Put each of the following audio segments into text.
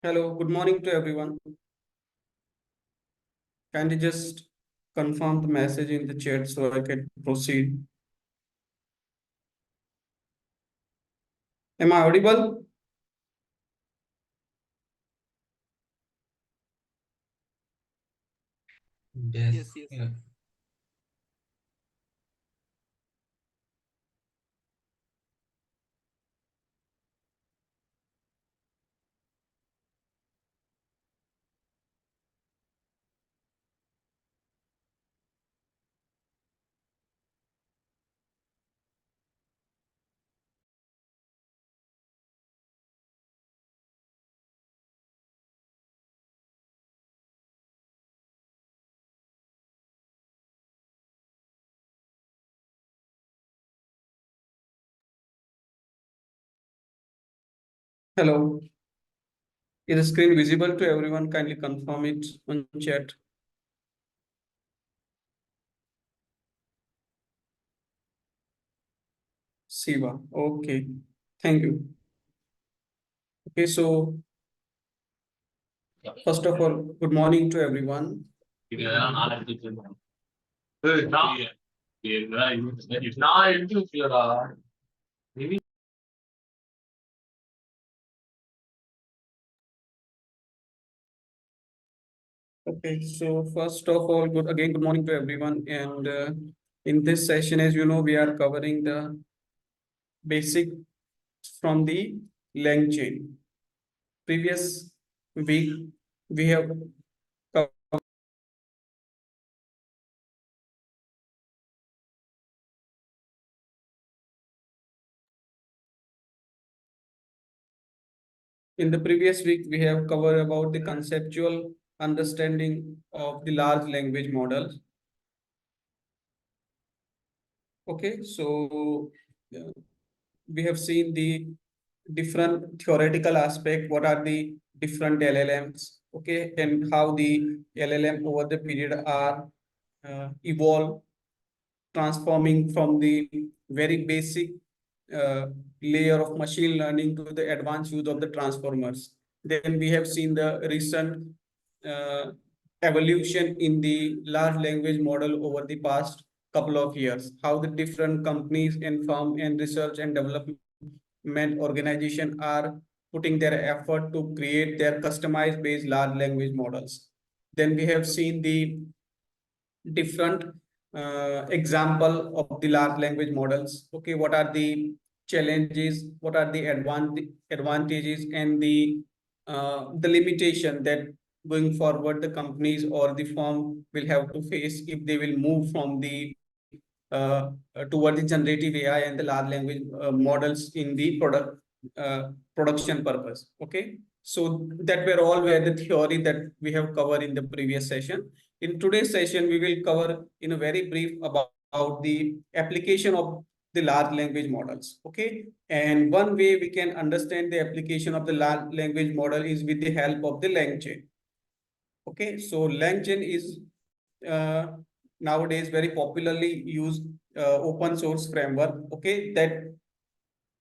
Hello, good morning to everyone. Can you just confirm the message in the chat so I can proceed? Am I audible? Yes. Yeah. Hello. Is the screen visible to everyone? Kindly confirm it on chat. Siva. Okay. Thank you. Okay, so first of all, good morning to everyone. Okay, so first of all, good morning to everyone. And in this session, as you know, we are covering the basic from the Langchain. Previous week, we have in the previous week, we have covered about the conceptual understanding of the large language models. Okay, so we have seen the different theoretical aspect, what are the different LLMs, okay, and how the LLM over the period are evolve, transforming from the very basic uh, layer of machine learning to the advanced use of the transformers. Then we have seen the recent uh, evolution in the large language model over the past couple of years, how the different companies and firm and research and development organization are putting their effort to create their customized based large language models. Then we have seen the different example of the large language models. Okay, what are the challenges? What are the advantages and the limitation that going forward the companies or the firm will have to face if they will move from the toward the generative AI and the large language models in the production purpose. Okay, so that were the theory that we have covered in the previous session. In today's session, we will cover in a very brief about the application of the large language models. Okay, and one way we can understand the application of the large language model is with the help of the Langchain. Okay, so Langchain is uh, nowadays very popularly used open source framework. Okay, that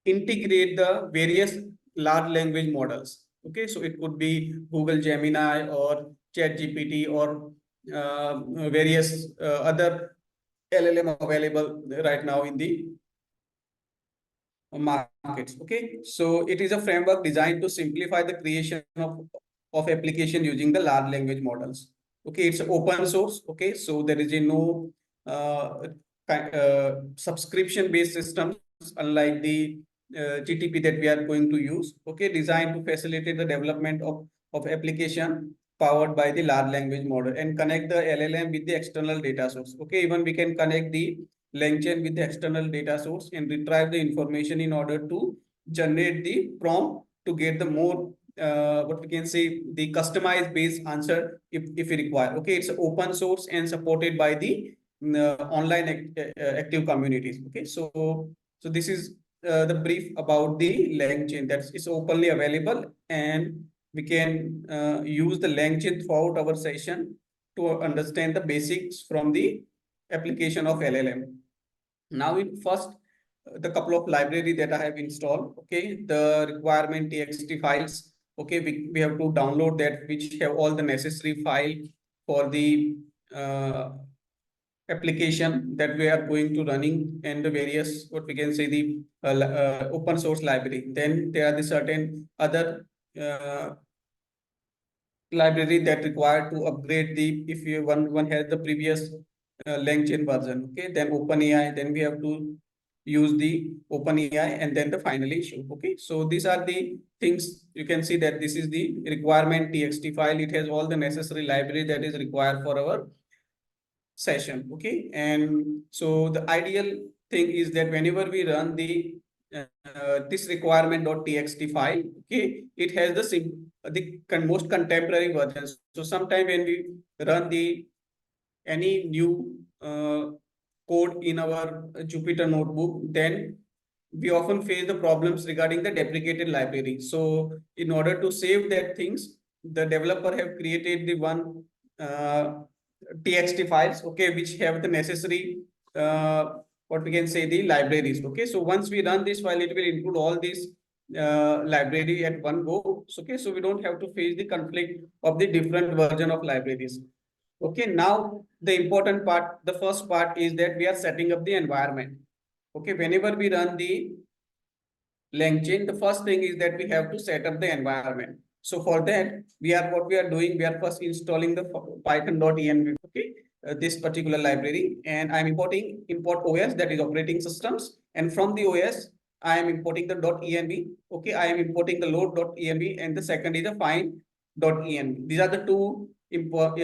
integrate the various large language models. Okay, so it could be Google Gemini or ChatGPT or various other LLM available right now in the markets. Okay, so it is a framework designed to simplify the creation of application using the large language models. Okay, it's open source. Okay, so there is a no subscription based systems unlike the GTP that we are going to use. Okay, designed to facilitate the development of application powered by the large language model and connect the LLM with the external data source. Okay, even we can connect the Langchain with the external data source and retrieve the information in order to generate the prompt to get the more what we can say the customized based answer if we require. Okay, it's open source and supported by the online active communities. Okay, so this is the brief about the Langchain that is openly available, and we can use the Langchain throughout our session to understand the basics from the application of LLM. Now in first, the couple of library that I have installed, okay, the requirement txt files Okay, we have to download that, which have all the necessary file for the application that we are going to running, and the various, what we can say, the open source library. Then there are the certain other library that required to upgrade the, if you one has the previous Langchain version. Okay, then OpenAI, then we have to use the OpenAI, and then the finally issue. Okay, so these are the things. You can see that this is the requirement txt file. It has all the necessary library that is required for our session. Okay, and so the ideal thing is that whenever we run the this requirement.txt file, okay, it has the most contemporary version. So sometime when we run the any new code in our Jupyter notebook, then we often face the problems regarding the deprecated library. So in order to save that things, the developer have created the one txt files, okay, which have the necessary what we can say, the libraries. Okay, so once we run this file, it will include all these library at one go. Okay, so we don't have to face the conflict of the different version of libraries. Okay, now the important part, the first part is that we are setting up the environment. Okay, whenever we run the Langchain, the first thing is that we have to set up the environment. So for that, what we are doing, we are first installing the python.env, okay, this particular library, and I'm importing import OS, that is operating systems, and from the OS, I am importing the .env. Okay, I am importing the load.env, and the second is the find.env. These are the two import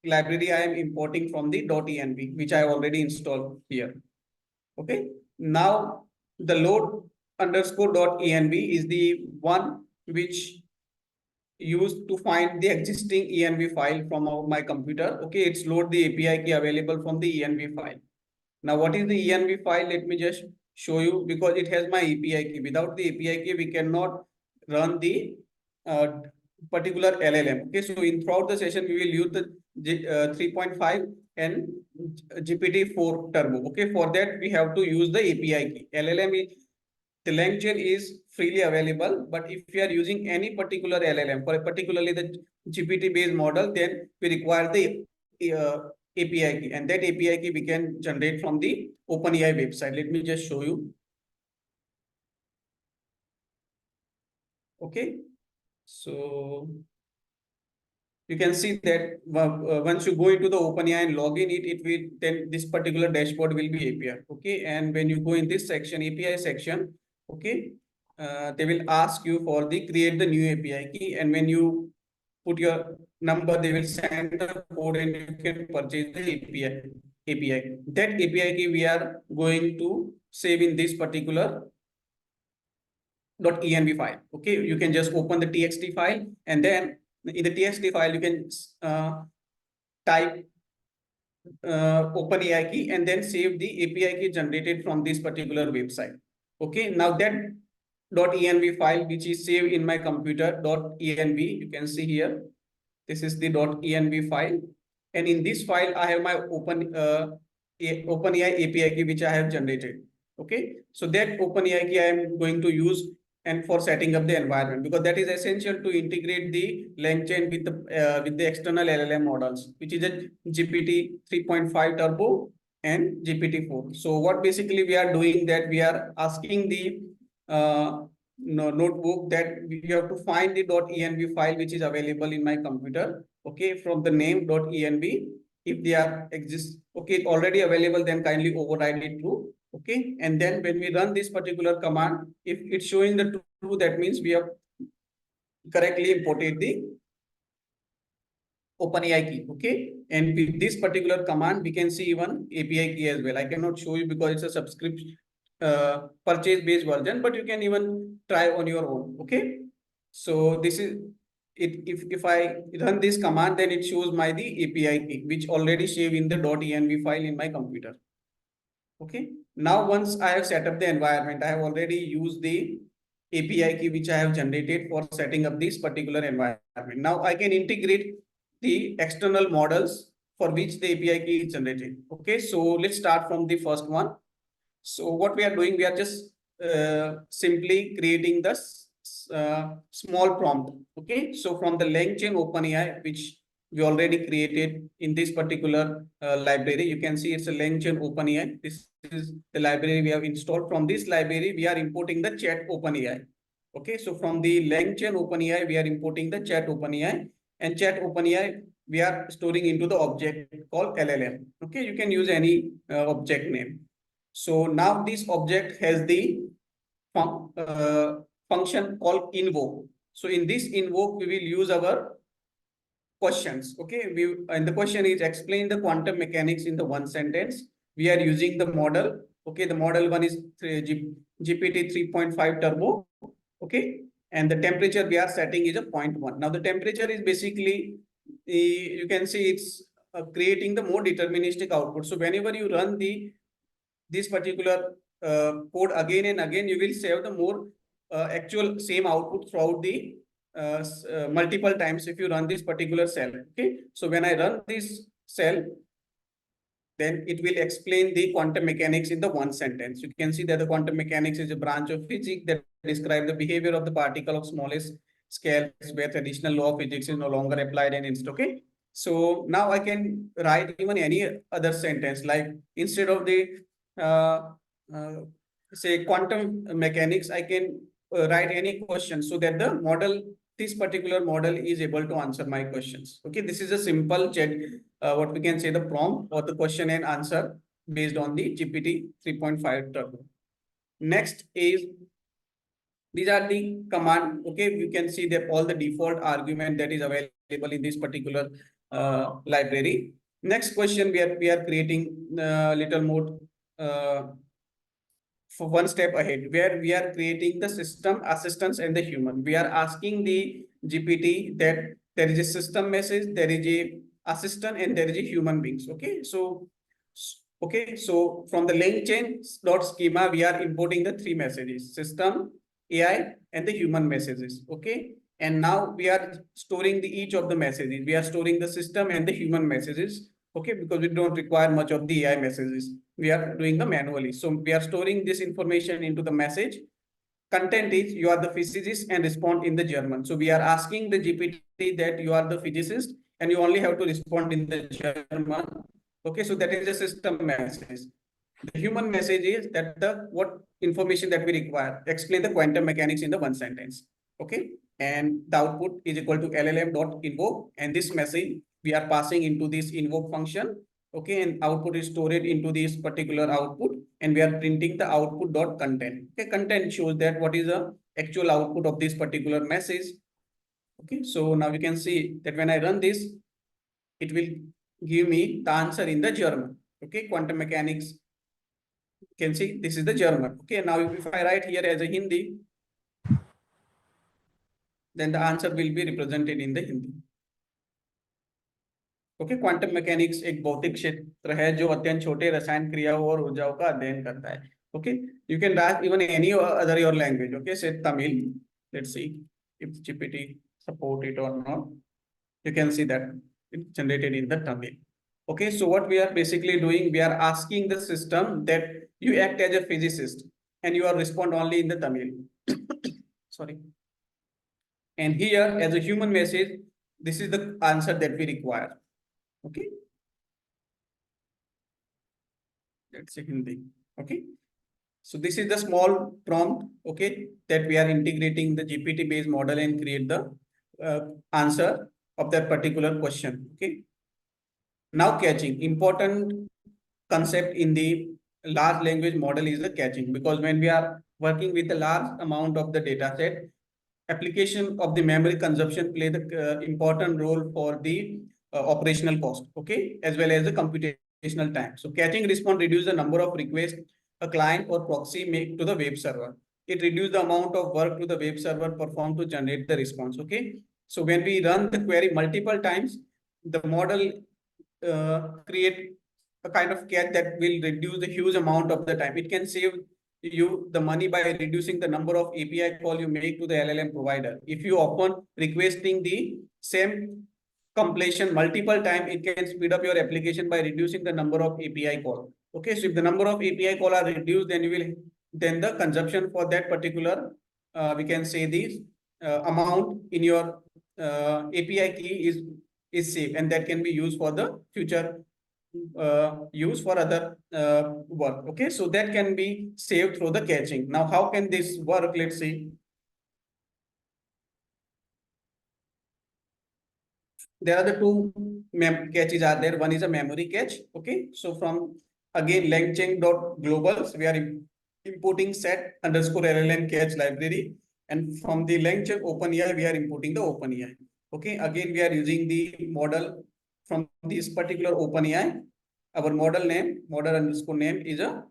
library I am importing from the .env, which I already installed here. Okay, now the load_env is the one which used to find the existing env file from my computer. Okay, it's load the API key available from the env file. Now, what is the env file? Let me just show you, because it has my API key. Without the API key, we cannot run the uh, particular LLM. Okay, so in throughout the session, we will use the 3.5 and GPT-4 Turbo. Okay, for that, we have to use the API key. The Langchain is freely available, but if you are using any particular LLM, for particularly the GPT-based model, then we require the API key, and that API key we can generate from the OpenAI website. Let me just show you. Okay, so you can see that once you go into the OpenAI and log in, it will, then this particular dashboard will be appear. Okay, and when you go in this section, API section, okay, they will ask you for the create the new API key, and when you put your number, they will send the code and you can purchase the API. That API key we are going to save in this particular .env file. Okay, you can just open the txt file, and then in the txt file you can type OpenAI key and then save the API key generated from this particular website. Okay, now that .env file which is saved in my computer, .env, you can see here, this is the .env file, and in this file I have my OpenAI API key which I have generated. Okay, so that OpenAI key I am going to use and for setting up the environment, because that is essential to integrate the Langchain with the external LLM models, which is a GPT 3.5 Turbo and GPT-4. So what basically we are doing, that we are asking the notebook that we have to find the .env file which is available in my computer. Okay, from the name .env, if they are exist, okay, already available, then kindly override it true. Okay, and then when we run this particular command, if it's showing the true, that means we have correctly imported the OpenAI key. Okay, and with this particular command, we can see even API key as well. I cannot show you because it's a subscription purchase based version, but you can even try on your own. Okay, so this is it. If I run this command, then it shows my the API key which already saved in the .env file in my computer. Okay, now once I have set up the environment, I have already used the API key which I have generated for setting up this particular environment. Now I can integrate the external models for which the API key is generated. Okay, so let's start from the first one. So what we are doing, we are just simply creating the small prompt. Okay, so from the Langchain OpenAI, which we already created in this particular library, you can see it's a Langchain OpenAI. This is the library we have installed. From this library, we are importing the chat OpenAI. Okay, so from the Langchain OpenAI, we are importing the chat OpenAI, and chat OpenAI we are storing into the object called LLM. Okay, you can use any object name. So now this object has the function called invoke. So in this invoke, we will use our questions. Okay, and the question is explain the quantum mechanics in the one sentence. We are using the model. Okay, the model one is GPT 3.5 turbo. Okay, and the temperature we are setting is a 0.1. Now the temperature is basically, you can see it's creating the more deterministic output. So whenever you run this particular code again and again, you will save the more actual same output throughout the multiple times if you run this particular cell. Okay, so when I run this cell, then it will explain the quantum mechanics in the one sentence. You can see that the quantum mechanics is a branch of physics that describes the behavior of the particle of smallest scales where traditional law of physics is no longer applied and instead. Okay, so now I can write even any other sentence, like instead of the uh, uh, say quantum mechanics, I can write any question so that the model, this particular model is able to answer my questions. Okay, this is a simple chat, what we can say the prompt or the question and answer based on the GPT 3.5 turbo. Next is, these are the command. Okay, you can see that all the default argument that is available in this particular library. Next question, we are creating little more for one step ahead, where we are creating the system assistance and the human. We are asking the GPT that there is a system message, there is a assistant, and there is a human beings. Okay, so from the Langchain dot schema, we are importing the three messages: system, AI, and the human messages. Okay, and now we are storing the each of the messages. We are storing the system and the human messages. Okay, because we don't require much of the AI messages. We are doing the manually. So we are storing this information into the message. Content is you are the physicist and respond in the German. So we are asking the GPT that you are the physicist and you only have to respond in the German. Okay, so that is a system message. The human message is that the what information that we require. Explain the quantum mechanics in the one sentence. Okay, and the output is equal to LLM.invoke, and this message we are passing into this invoke function. Okay, and output is stored into this particular output, and we are printing the output dot content. Okay, content shows that what is the actual output of this particular message. Okay, so now you can see that when I run this, it will give me the answer in the German. Okay, quantum mechanics. You can see this is the German. Okay, now if I write here as a Hindi, then the answer will be represented in the Hindi. Okay, quantum mechanics एक भौतिक क्षेत्र है जो अत्यंत छोटे रसायन क्रियाओं और ऊर्जाओं का अध्ययन करता है. Okay, you can write even any other your language. Okay, say Tamil. Let's see if GPT support it or not. You can see that it's generated in the Tamil. Okay, so what we are basically doing, we are asking the system that you act as a physicist and you are respond only in the Tamil. Sorry. And here as a human message, this is the answer that we require. Okay, let's say Hindi. Okay, so this is the small prompt. Okay, that we are integrating the GPT based model and create the answer of that particular question. Okay, now catching. Important concept in the large language model is the catching, because when we are working with a large amount of the data set, application of the memory consumption play the important role for the operational cost. Okay, as well as the computational time. So catching response reduce the number of requests a client or proxy make to the web server. It reduce the amount of work to the web server performed to generate the response. Okay, so when we run the query multiple times, the model create a kind of catch that will reduce the huge amount of the time. It can save you the money by reducing the number of API call you make to the LLM provider. If you often requesting the same completion multiple time, it can speed up your application by reducing the number of API call. Okay, so if the number of API call are reduced, then you will, then the consumption for that particular we can say the amount in your API key is safe, and that can be used for the future use for other work. Okay, so that can be saved through the caching. Now, how can this work? Let's see. There are the two caches are there. One is a memory cache. Okay, so from again Langchain dot globals, we are importing set underscore LLM cache library, and from the Langchain OpenAI, we are importing the OpenAI. Okay, again we are using the model from this particular OpenAI. Our model underscore name is a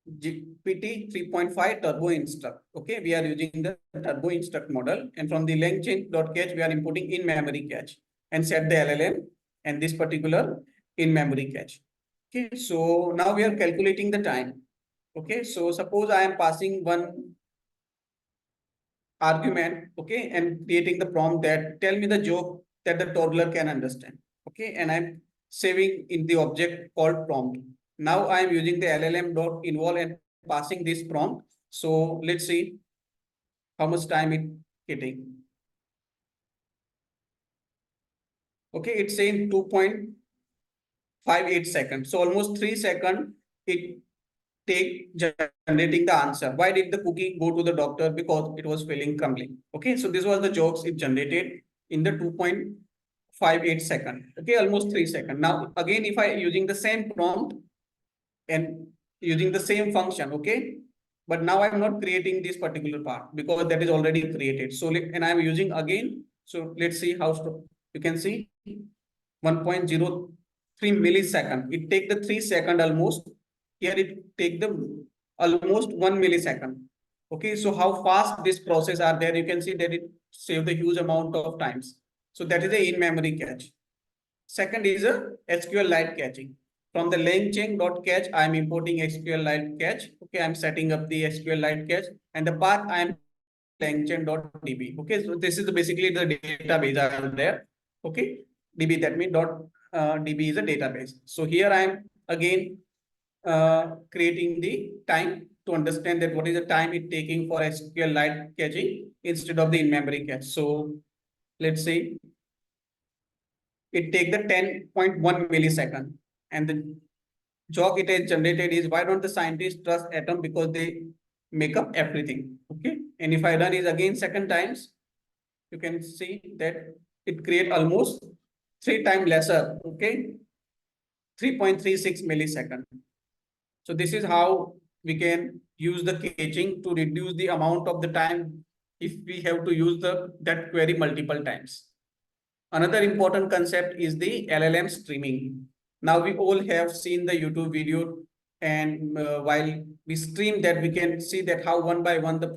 GPT 3.5 Turbo Instruct. Okay, we are using the Turbo Instruct model, and from the LangChain.cache, we are importing in-memory cache and set the LLM and this particular in-memory cache. Okay, so now we are calculating the time. Okay, so suppose I am passing one argument, okay, and creating the prompt that tell me the joke that the toddler can understand. Okay, and I'm saving in the object called prompt. Now I am using the LLM dot involve and passing this prompt. So let's see how much time it getting. Okay, it's saying 2.58 seconds. So almost 3 seconds it take generating the answer. Why did the cookie go to the doctor? Because it was feeling crumbling. Okay, so this was the jokes it generated in the 2.58 second. Okay, almost 3 seconds. Now again, if I using the same prompt and using the same function, okay, but now I'm not creating this particular part because that is already created. So and I'm using again. So let's see how you can see 1.03 millisecond. It take the 3 second almost. Here it take the almost 1 millisecond. Okay, so how fast this process are there? You can see that it save the huge amount of times. So that is the in-memory cache. Second is a SQLite caching. From the LangChain.cache, I am importing SQLite cache. Okay, I am setting up the SQLite cache, and the path I am Langchain.db. Okay, so this is basically the database are there. Okay, DB, that means DB is a database. So here I am again creating the time to understand that what is the time it taking for SQLite caching instead of the in-memory cache. So let's say it take the 10.1 millisecond, and the joke it has generated is why don't the scientists trust atom because they make up everything. Okay, and if I run it again second times, you can see that it create almost 3 times lesser. Okay, 3.36 millisecond. So this is how we can use the caching to reduce the amount of the time if we have to use that query multiple times. Another important concept is the LLM streaming. Now we all have seen the YouTube video, and while we stream that, we can see that how one by one the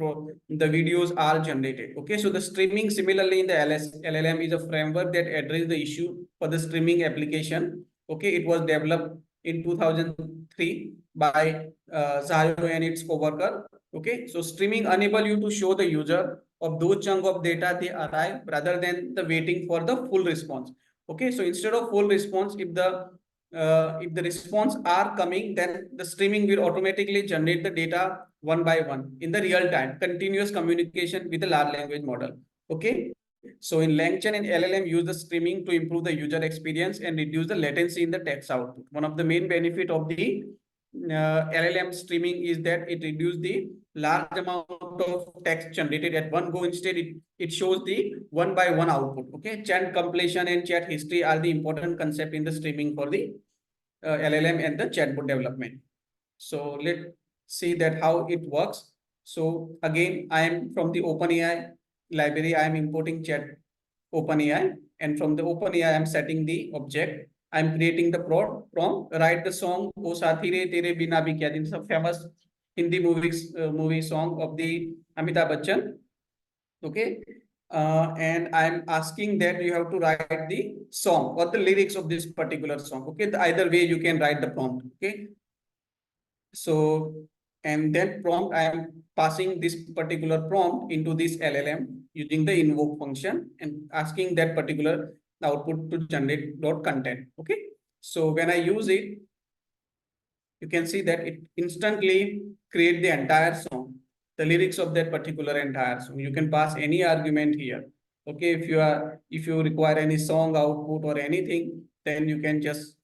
videos are generated. Okay, so the streaming similarly in the LLM is a framework that addresses the issue for the streaming application. Okay, it was developed in 2003 by Zayo and its co-worker. Okay, so streaming enable you to show the user of those chunk of data they arrive rather than the waiting for the full response. Okay, so instead of full response, if the response are coming, then the streaming will automatically generate the data one by one in the real time, continuous communication with the large language model. Okay, so in Langchain and LLM use the streaming to improve the user experience and reduce the latency in the text output. One of the main benefit of the LLM streaming is that it reduces the large amount of text generated at one go. Instead, it shows the one by one output. Okay, chat completion and chat history are the important concept in the streaming for the LLM and the chatbot development. So let's see that how it works. So again, I am from the OpenAI library. I am importing chat OpenAI, and from the OpenAI, I am setting the object. I'm creating the prompt. Write the song "O Saathi Re Tere Bina Bhi Kya Din." It's a famous Hindi movie song of the Amitabh Bachchan. Okay, and I'm asking that you have to write the song or the lyrics of this particular song. Okay, either way you can write the prompt. Okay, so and then prompt I am passing this particular prompt into this LLM using the invoke function and asking that particular output to generate dot content. Okay, so when I use it, you can see that it instantly create the entire song. the lyrics of that particular entire song. You can pass any argument here. Okay, if you require any song output or anything, then you can just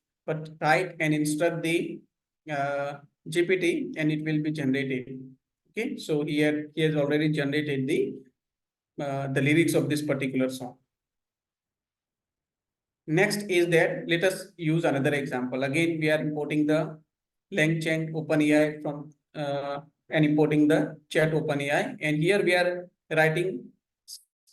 write and instruct the GPT and it will be generated. Okay, so here he has already generated the lyrics of this particular song. Next is that let us use another example. Again, we are importing the Langchain OpenAI from and importing the chat OpenAI. And here we are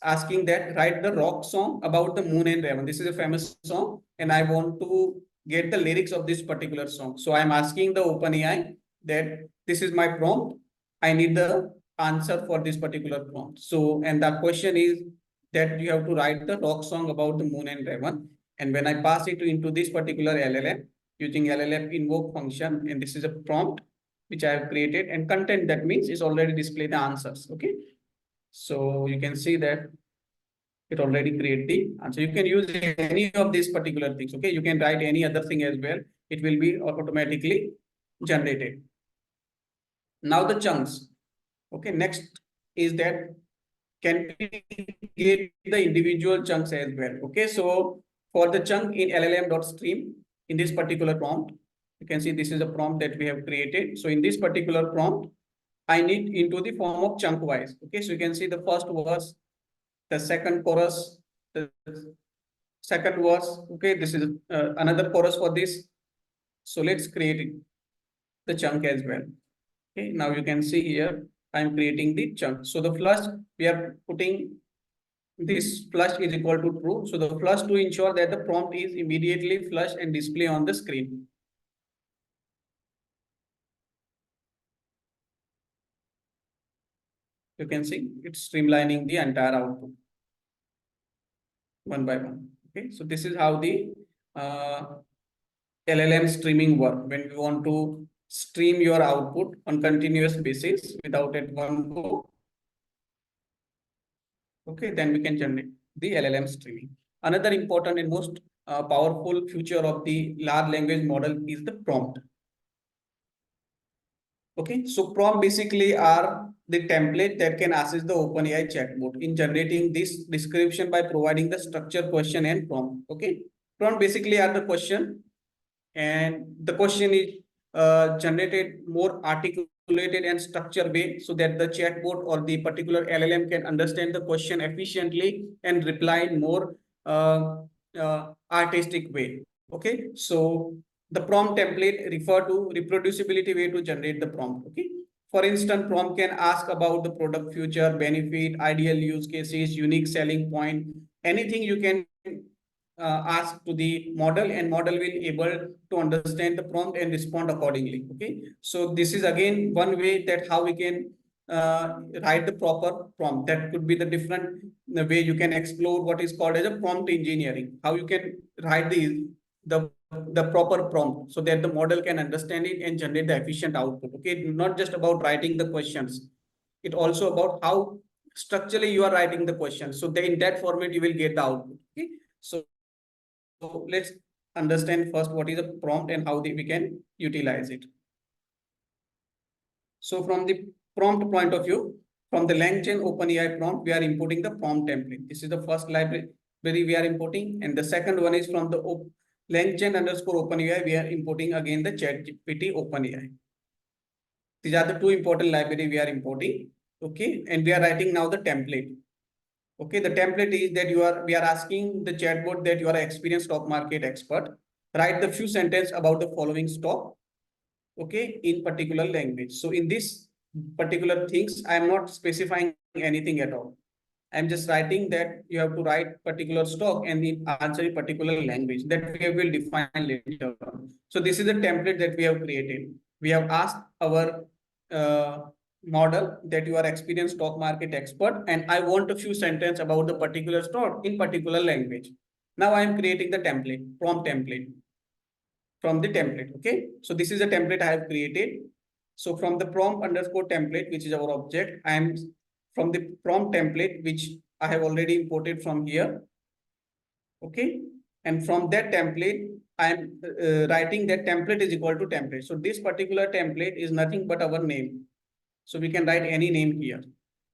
asking that write the rock song about the moon and raven. This is a famous song, and I want to get the lyrics of this particular song. So I'm asking the OpenAI that this is my prompt. I need the answer for this particular prompt. So, and the question is that you have to write the rock song about the moon and raven. And when I pass it into this particular LLM using LLM invoke function, and this is a prompt which I have created, and content, that means it's already display the answers. Okay. So you can see that it already create the answer. You can use any of these particular things. Okay. You can write any other thing as well. It will be automatically generated. Now the chunks. Okay. Next is that can we get the individual chunks as well? Okay. So for the chunk in LLM.stream, in this particular prompt, you can see this is a prompt that we have created. So in this particular prompt, I need into the form of chunk wise. Okay. So you can see the first verse, the second chorus, the second verse. Okay. This is another chorus for this. So let's create the chunk as well. Okay. Now you can see here, I'm creating the chunk. So the flush, we are putting this flush is equal to true. So the flush to ensure that the prompt is immediately flush and display on the screen. You can see it's streamlining the entire output one by one. Okay, so this is how the LLM streaming work. When we want to stream your output on continuous basis without at one go, okay, then we can generate the LLM streaming. Another important and most powerful feature of the large language model is the prompt. Okay, so prompt basically are the template that can assist the OpenAI chatbot in generating this description by providing the structure, question, and prompt. Okay, prompt basically are the question, and the question is generated more articulated and structured way so that the chatbot or the particular LLM can understand the question efficiently and reply in more artistic way. Okay, so the prompt template refer to reproducibility way to generate the prompt. Okay, for instance, prompt can ask about the product future, benefit, ideal use cases, unique selling point, anything you can ask to the model, and model will able to understand the prompt and respond accordingly. Okay, so this is again one way that how we can write the proper prompt. That could be the different way you can explore what is called as a prompt engineering, how you can write the proper prompt so that the model can understand it and generate the efficient output. Okay, not just about writing the questions, it also about how structurally you are writing the question, so that in that format you will get the output. Okay, so let's understand first what is a prompt and how we can utilize it. So from the prompt point of view, from the Langchain OpenAI prompt, we are importing the prompt template. This is the first library we are importing, and the second one is from the Langchain underscore OpenAI. We are importing again the ChatGPT OpenAI. These are the two important library we are importing. Okay, and we are writing now the template. Okay, the template is that we are asking the chatbot that you are an experienced stock market expert. Write the few sentences about the following stock, okay, in particular language. So in this particular things, I am not specifying anything at all. I'm just writing that you have to write particular stock and the answer in particular language that we will define later on. So this is the template that we have created. We have asked our model that you are experienced stock market expert, and I want a few sentences about the particular stock in particular language. Now I am creating the template, prompt template from the template. Okay, so this is a template I have created. So from the prompt underscore template, which is our object, I am from the prompt template, which I have already imported from here. Okay, and from that template, I am writing that template is equal to template. So this particular template is nothing but our name. So we can write any name here.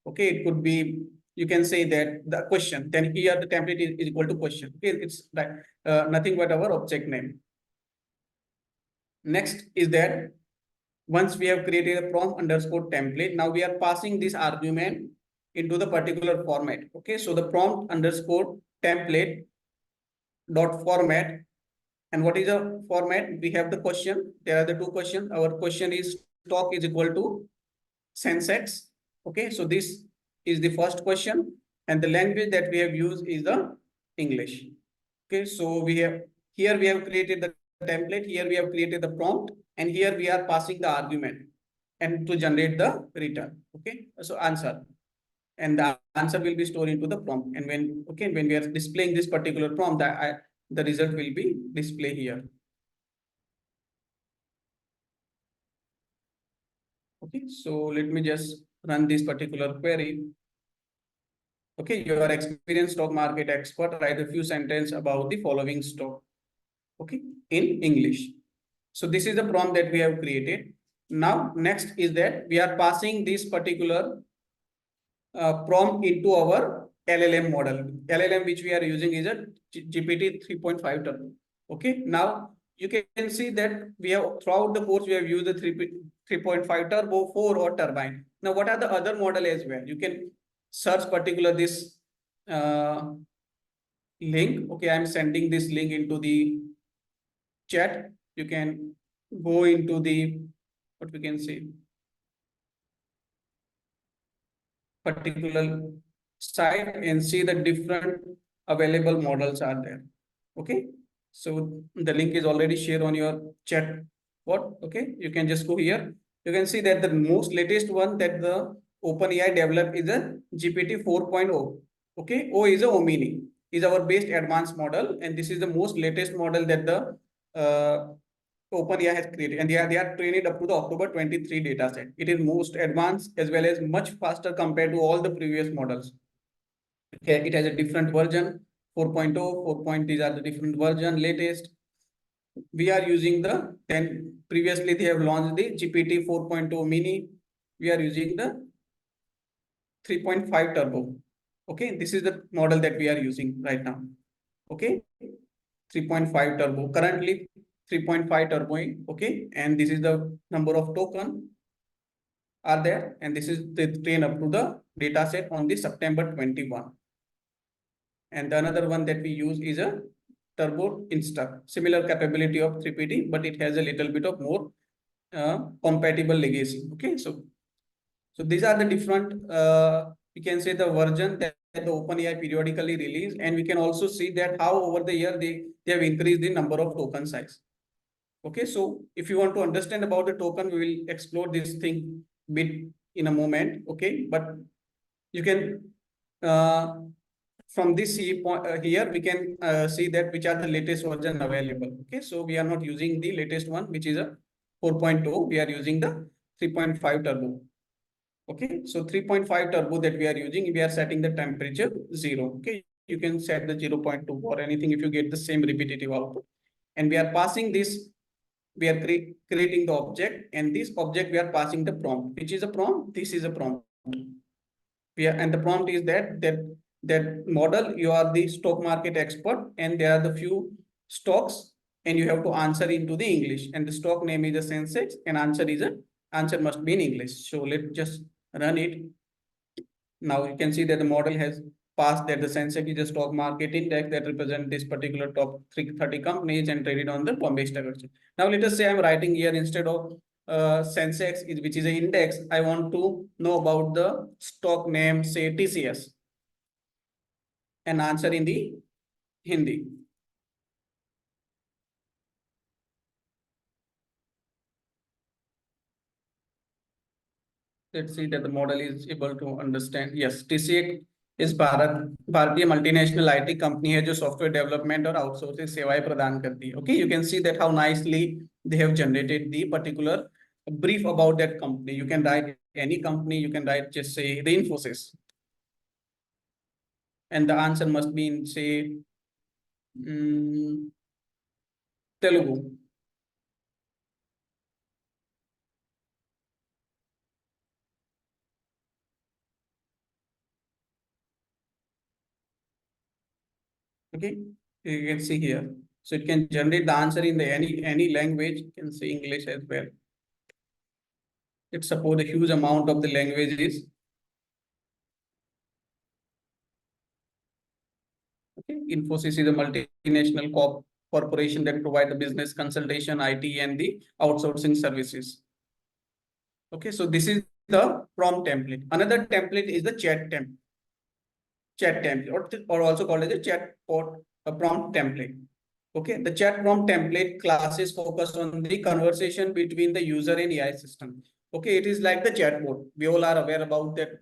Okay, it could be, you can say that the question, then here the template is equal to question. Okay, it's that nothing but our object name. Next is that once we have created a prompt underscore template, now we are passing this argument into the particular format. Okay, so the prompt underscore template dot format. And what is a format? We have the question. There are the two questions. Our question is stock is equal to Sensex. Okay, so this is the first question, and the language that we have used is the English. Okay, so we have here we have created the template, here we have created the prompt, and here we are passing the argument and to generate the return. Okay, so answer, and the answer will be stored into the prompt. And when we are displaying this particular prompt, the result will be displayed here. Okay, so let me just run this particular query. Okay, you are experienced stock market expert. Write a few sentences about the following stock. Okay, in English. So this is the prompt that we have created. Now, next is that we are passing this particular prompt into our LLM model. LLM which we are using is a GPT 3.5 Turbo. Okay, now you can see that we have throughout the course we have used the 3.5 Turbo, 4 or Turbine. Now, what are the other model as well? You can search particular this link. Okay, I am sending this link into the chat. You can go into the, what we can say, particular site and see the different available models are there. Okay, so the link is already shared on your chat. What? Okay, you can just go here. You can see that the most latest one that the OpenAI developed is a GPT 4.0. Okay, O is a Omni, is our best advanced model, and this is the most latest model that the OpenAI has created, and they are trained up to the October 23 data set. It is most advanced as well as much faster compared to all the previous models. Okay, it has a different version, 4.0, 4. These are the different version, latest. We are using the 10. Previously, they have launched the GPT 4.0 mini. We are using the 3.5 turbo. Okay, this is the model that we are using right now. Okay, 3.5 turbo. Currently, 3.5 turbo. Okay, and this is the number of token are there, and this is the train up to the data set on the September 21. And the another one that we use is a turbo insta, similar capability of 3PD, but it has a little bit of more compatible legacy. Okay, so these are the different we can say the version that the OpenAI periodically release, and we can also see that how over the year they have increased the number of token size. Okay, so if you want to understand about the token, we will explore this thing bit in a moment. Okay, but you can from this here we can see that which are the latest version available. Okay, so we are not using the latest one, which is a 4.0. We are using the 3.5 turbo. Okay, so 3.5 turbo that we are using, we are setting the temperature 0. Okay, you can set the 0.2 or anything if you get the same repetitive output. And we are passing this, we are creating the object, and this object we are passing the prompt. Which is a prompt? This is a prompt. And the prompt is that model, you are the stock market expert, and there are the few stocks, and you have to answer into the English. And the stock name is a Sensex, and answer must be in English. So let's just run it. Now you can see that the model has passed that the Sensex is a stock market index that represents this particular top 330 companies and traded on the Bombay Stock Exchange. Now let us say I'm writing here instead of Sensex, which is an index, I want to know about the stock name, say TCS, and answer in the Hindi. Let's see that the model is able to understand. Yes, TCS is भारतीय multinational IT company है जो software development और outsourcing सेवाएं प्रदान करती है. Okay, you can see that how nicely they have generated the particular brief about that company. You can write any company, you can write just say the Infosys, and the answer must be in say Telugu. Okay, you can see here. So it can generate the answer in the any language. You can see English as well. It supports a huge amount of the languages. Okay, Infosys is a multinational corporation that provide the business consultation, IT, and the outsourcing services. Okay, so this is the prompt template. Another template is the chat template, or also called as a chat or a prompt template. Okay, the chat prompt template classes focus on the conversation between the user and AI system. Okay, it is like the chatbot. We all are aware about that,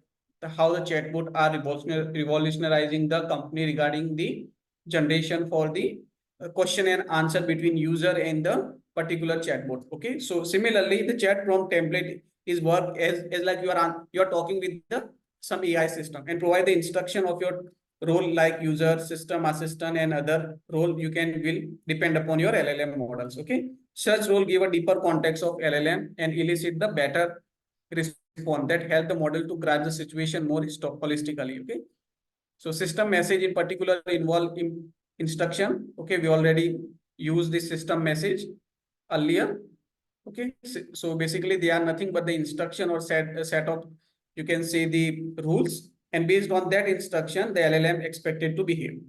how the chatbot are revolutionizing the company regarding the generation for the question and answer between user and the particular chatbot. Okay, so similarly, the chat prompt template is work as like you are talking with the some AI system and provide the instruction of your role like user, system assistant, and other role you can will depend upon your LLM models. Okay, such role give a deeper context of LLM and elicit the better response that help the model to grasp the situation more holistically. Okay, so system message in particular involve in instruction. Okay, we already use this system message earlier. Okay, so basically they are nothing but the instruction or set of, you can say, the rules, and based on that instruction the LLM expected to behave.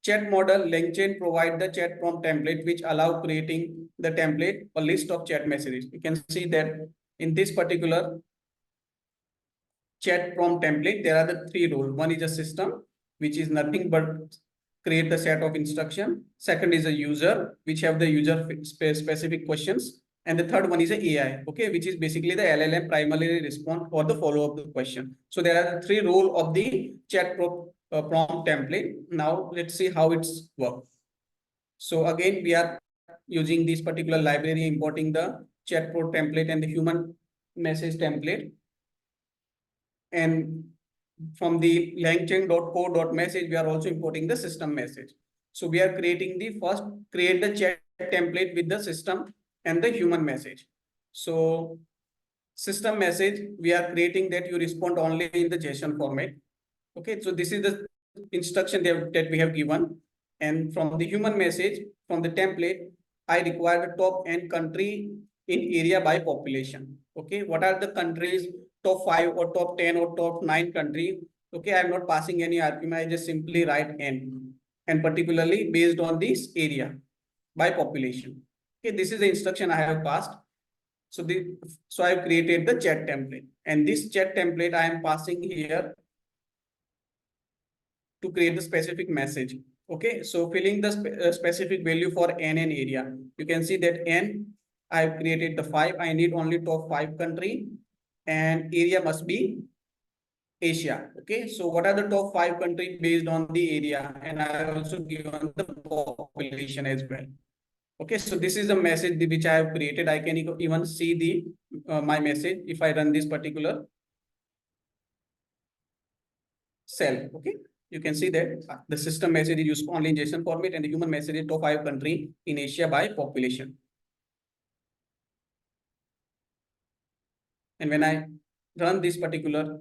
Chat model Langchain provide the chat prompt template which allow creating the template or list of chat messages. You can see that in this particular chat prompt template, there are the three roles. One is a system, which is nothing but create the set of instruction. Second is a user, which have the user specific questions. And the third one is a AI, okay, which is basically the LLM primarily respond or the follow up the question. So there are the three roles of the prompt template. Now let's see how it's work. So again, we are using this particular library, importing the chat prompt template and the human message template. And from the langchain.co.message, we are also importing the system message. So we are creating the first, create the chat template with the system and the human message. So system message, we are creating that you respond only in the JSON format. Okay, so this is the instruction that we have given. And from the human message, from the template, I require the top n country in area by population. Okay, what are the countries, top 5 or top 10 or top 9 country? Okay, I'm not passing any argument, I just simply write n, and particularly based on this area by population. Okay, this is the instruction I have passed. So I have created the chat template, and this chat template I am passing here to create the specific message. Okay, so filling the specific value for n and area. You can see that n, I have created the 5. I need only top 5 country, and area must be Asia. Okay, so what are the top 5 countries based on the area? And I have also given the population as well. Okay, so this is the message which I have created. I can even see the my message if I run this particular cell. Okay, you can see that the system message is used only in JSON format, and the human message is top 5 country in Asia by population. And when I run this particular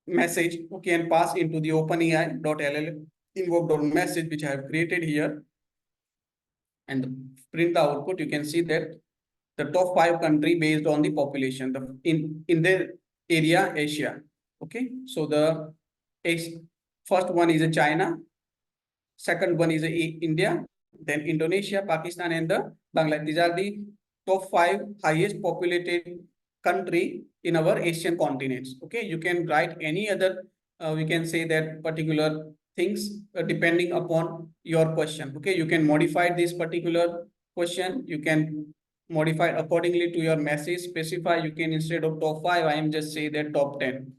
message, okay, and pass into the OpenAI.ll invoke.message, which I have created here, and print the output, you can see that the top 5 country based on the population, in their area, Asia. Okay, so the first one is a China, second one is a India, then Indonesia, Pakistan, and the Bangladesh. These are the top 5 highest populated country in our Asian continents. Okay, you can write any other, we can say that particular things depending upon your question. Okay, you can modify this particular question. You can modify accordingly to your message. Specify, you can, instead of top 5, I am just say that top 10.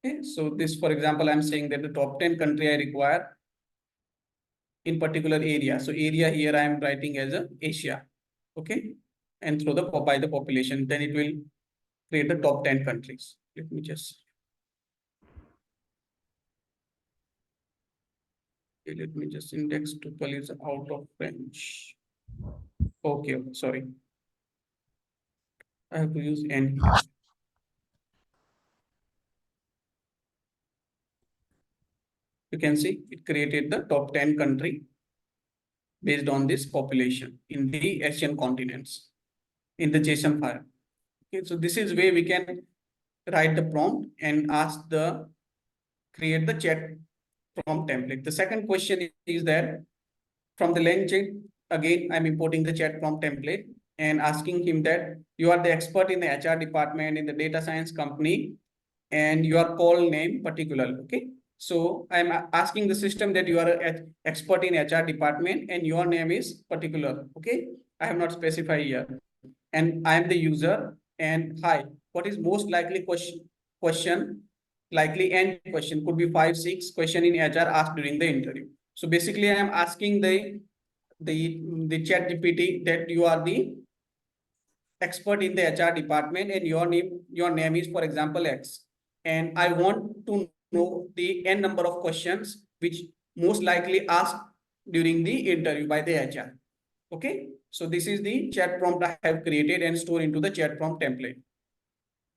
Okay, so this, for example, I'm saying that the top 10 country I require in particular area. So area here I am writing as a Asia. Okay, and through the by the population, then it will create the top 10 countries. Let me just index tuple is out of range. Okay, sorry. I have to use n here. You can see it created the top 10 country based on this population in the Asian continents in the JSON file. Okay, so this is where we can write the prompt and ask the create the chat prompt template. The second question is that from the Langchain, again, I'm importing the chat prompt template and asking him that you are the expert in the HR department in the data science company and your call name particular. Okay. So I'm asking the system that you are an expert in HR department and your name is particular. Okay. I have not specified here. And I am the user. And hi, what is most likely question likely end question could be 5, 6 question in HR asked during the interview. So basically, I am asking the ChatGPT that you are the expert in the HR department and your name is, for example, X. And I want to know the n number of questions which most likely asked during the interview by the HR. Okay, so this is the chat prompt I have created and stored into the chat prompt template.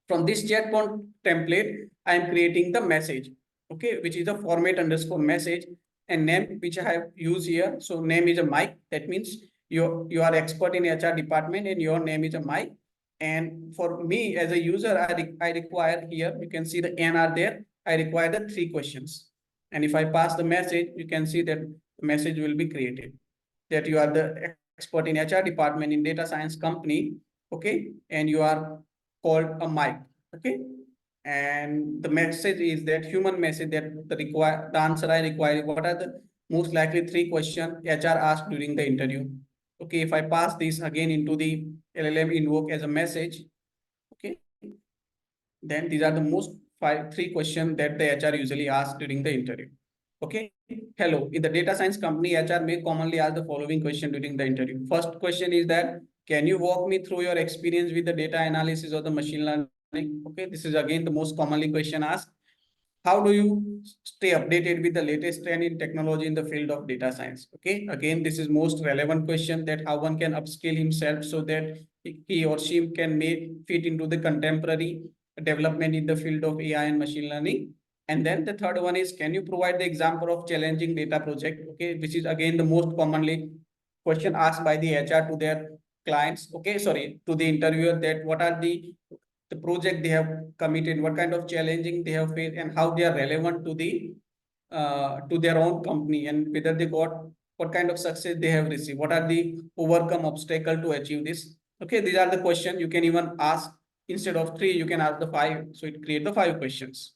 From this chat prompt template, I am creating the message, okay, which is a format underscore message and name which I have used here. So name is a Mike. That means you are expert in HR department and your name is a Mike. And for me as a user, I require here, you can see the N are there. I require the 3 questions. And if I pass the message, you can see that the message will be created that you are the expert in HR department in data science company. Okay. And you are called a Mike. Okay. And the message is that human message that the answer I require. What are the most likely 3 questions HR asked during the interview? Okay, if I pass this again into the LLM invoke as a message, okay, then these are the most 3 questions that the HR usually ask during the interview. Okay, hello. In the data science company, HR may commonly ask the following question during the interview. First question is that, can you walk me through your experience with the data analysis or the machine learning? Okay, this is again the most commonly question asked. How do you stay updated with the latest trend in technology in the field of data science? Okay, again, this is most relevant question that how one can upskill himself so that he or she can fit into the contemporary development in the field of AI and machine learning. And then the third one is, can you provide the example of challenging data project? Okay, which is again the most commonly question asked by the HR to their clients. Okay, sorry, to the interviewer, that what are the project they have committed, what kind of challenging they have faced, and how they are relevant to their own company, and whether they got what kind of success they have received, what are the overcome obstacle to achieve this. Okay, these are the questions you can even ask. Instead of 3, you can ask the 5. So it create the 5 questions.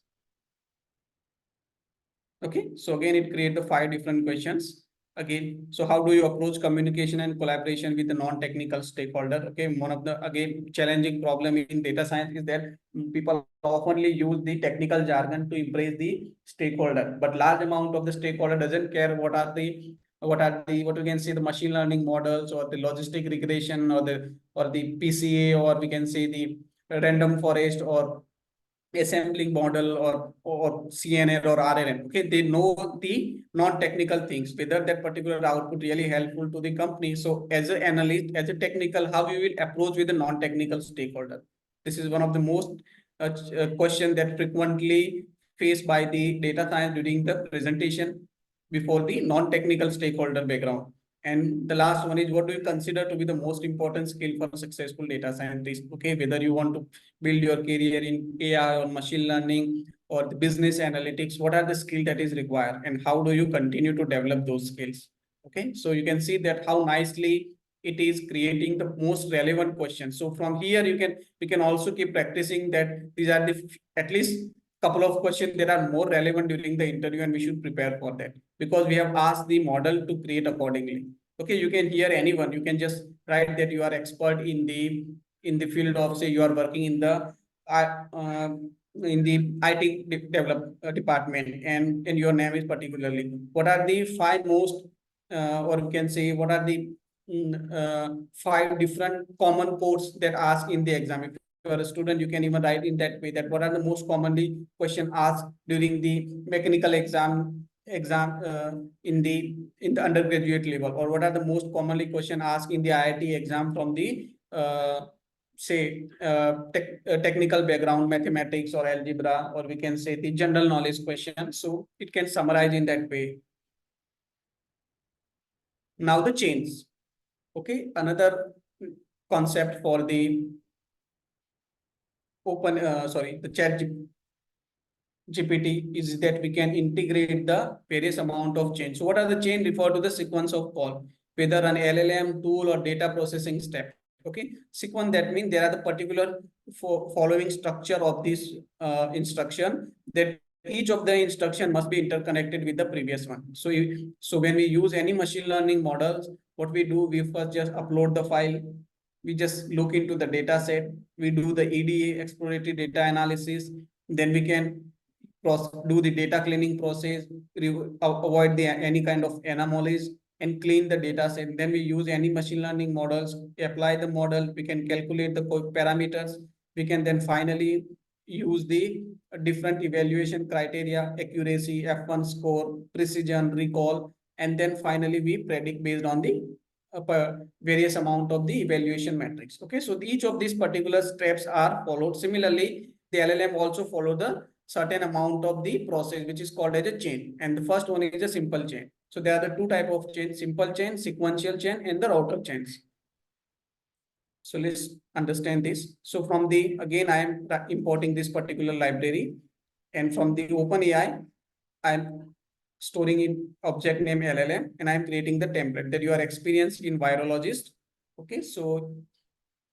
Okay, so again, it create the 5 different questions. Again, so how do you approach communication and collaboration with the non-technical stakeholder? Okay, one of the again challenging problem in data science is that people oftenly use the technical jargon to impress the stakeholder, but large amount of the stakeholder doesn't care what we can say the machine learning models or the logistic regression or the PCA, or we can say the random forest or assembling model or CNN or RNN. Okay, they know the non-technical things, whether that particular output really helpful to the company. So as an analyst, as a technical, how you will approach with the non-technical stakeholder? This is one of the most question that frequently faced by the data science during the presentation before the non-technical stakeholder background. And the last one is, what do you consider to be the most important skill for a successful data scientist? Okay, whether you want to build your career in AI or machine learning or the business analytics, what are the skills that is required and how do you continue to develop those skills? Okay, so you can see that how nicely it is creating the most relevant questions. So from here, we can also keep practicing that these are the at least couple of questions that are more relevant during the interview, and we should prepare for that because we have asked the model to create accordingly. Okay, you can hear anyone, you can just write that you are expert in the field of, say, you are working in the IT department, and your name is particularly. What are the 5 most, or you can say, what are the 5 different common codes that ask in the exam? If you are a student, you can even write in that way that what are the most commonly question asked during the mechanical exam in the undergraduate level, or what are the most commonly question asked in the IIT exam from the say technical background, mathematics or algebra, or we can say the general knowledge question. So it can summarize in that way. Now the chains. Okay, another concept for the the chat GPT is that we can integrate the various amount of chains. So what are the chain? Refer to the sequence of call, whether an LLM tool or data processing step. Okay, sequence, that means there are the particular following structure of this instruction, that each of the instruction must be interconnected with the previous one. So so when we use any machine learning models, what we do, we first just upload the file, we just look into the data set, we do the EDA, exploratory data analysis, then we can do the data cleaning process, avoid any kind of anomalies, and clean the data set. Then we use any machine learning models, apply the model, we can calculate the parameters, we can then finally use the different evaluation criteria, accuracy, F1 score, precision, recall, and then finally we predict based on the various amount of the evaluation metrics. Okay, so each of these particular steps are followed. Similarly, the LLM also follow the certain amount of the process, which is called as a chain. And the first one is a simple chain. So there are the two type of chain: simple chain, sequential chain, and the router chains. So let's understand this. So from the, again, I am importing this particular library, and from the OpenAI, I'm storing in object name LLM, and I'm creating the template that you are experienced in virologist. Okay, so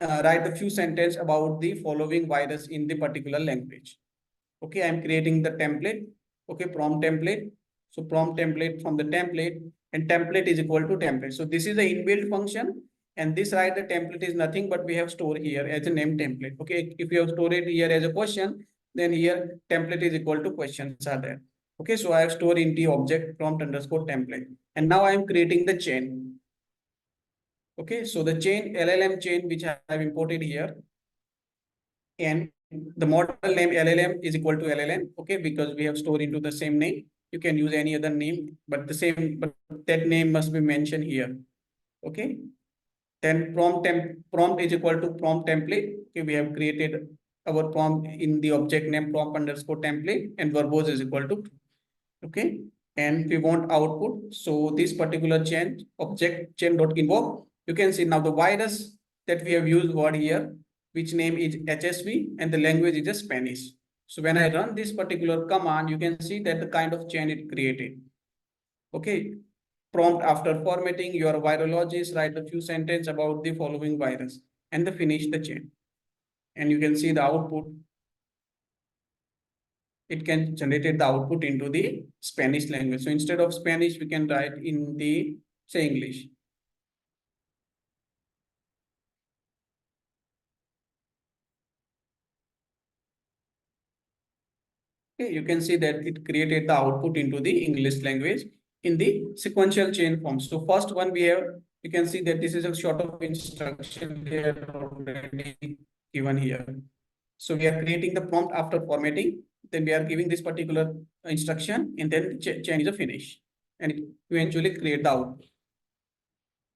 write a few sentences about the following virus in the particular language. Okay, I'm creating the template. Okay, prompt template. So prompt template from the template, and template is equal to template. So this is the inbuilt function, and this right, the template is nothing but we have stored here as a name template. Okay, if you have stored it here as a question, then here template is equal to questions are there. Okay, so I have stored in the object prompt underscore template, and now I am creating the chain. Okay, so the chain, LLM chain, which I have imported here, and the model name LLM is equal to LLM. Okay, because we have stored into the same name. You can use any other name, but but that name must be mentioned here. Okay, then prompt is equal to prompt template. Okay, we have created our prompt in the object name prompt underscore template, and verbose is equal to true. Okay, and we want output. So this particular chain, object chain dot invoke, you can see now the virus that we have used word here, which name is HSV, and the language is Spanish. So when I run this particular command, you can see that the kind of chain it created. Okay, prompt after formatting your virologist, write a few sentences about the following virus, and then finish the chain. And you can see the output. It can generate the output into the Spanish language. So instead of Spanish, we can write in the, say, English. Okay, you can see that it created the output into the English language in the sequential chain form. So first one we have, you can see that this is a sort of instruction they are already given here. So we are creating the prompt after formatting, then we are giving this particular instruction, and then chain is a finish, and it eventually create the output.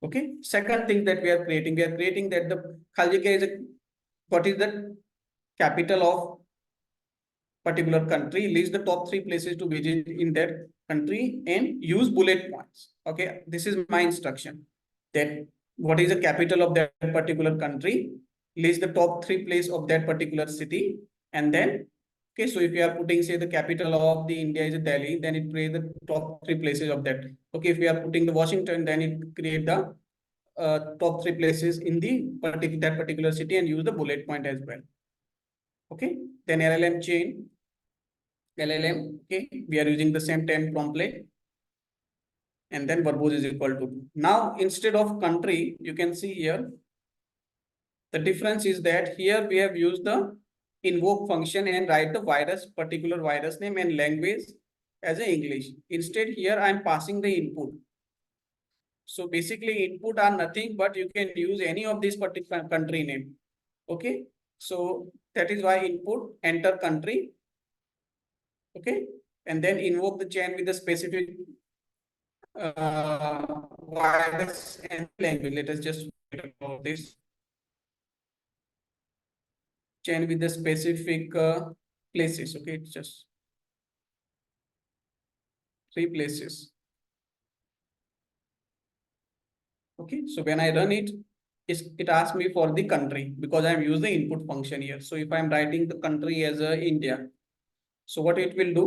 Okay. Second thing that we are creating that the Khaljika is what is the capital of particular country, list the top 3 places to visit in that country, and use bullet points. Okay, this is my instruction, that what is the capital of that particular country, list the top 3 places of that particular city, and then, okay, so if you are putting, say, the capital of the India is Delhi, then it creates the top 3 places of that. Okay, if we are putting the Washington, then it create the top 3 places in the that particular city, and use the bullet point as well. Okay, then LLM chain, LLM, okay, we are using the same template, and then verbose is equal to. Now, instead of country, you can see here, the difference is that here we have used the invoke function and write the virus, particular virus name and language as a English. Instead, here I am passing the input. So basically input are nothing, but you can use any of this particular country name. Okay. So that is why input, enter country. Okay. And then invoke the chain with the specific virus and language. Let us just write about this. chain with the specific places. Okay, it's just 3 places. Okay, so when I run it, it asks me for the country because I'm using the input function here. So if I'm writing the country as India, so what it will do,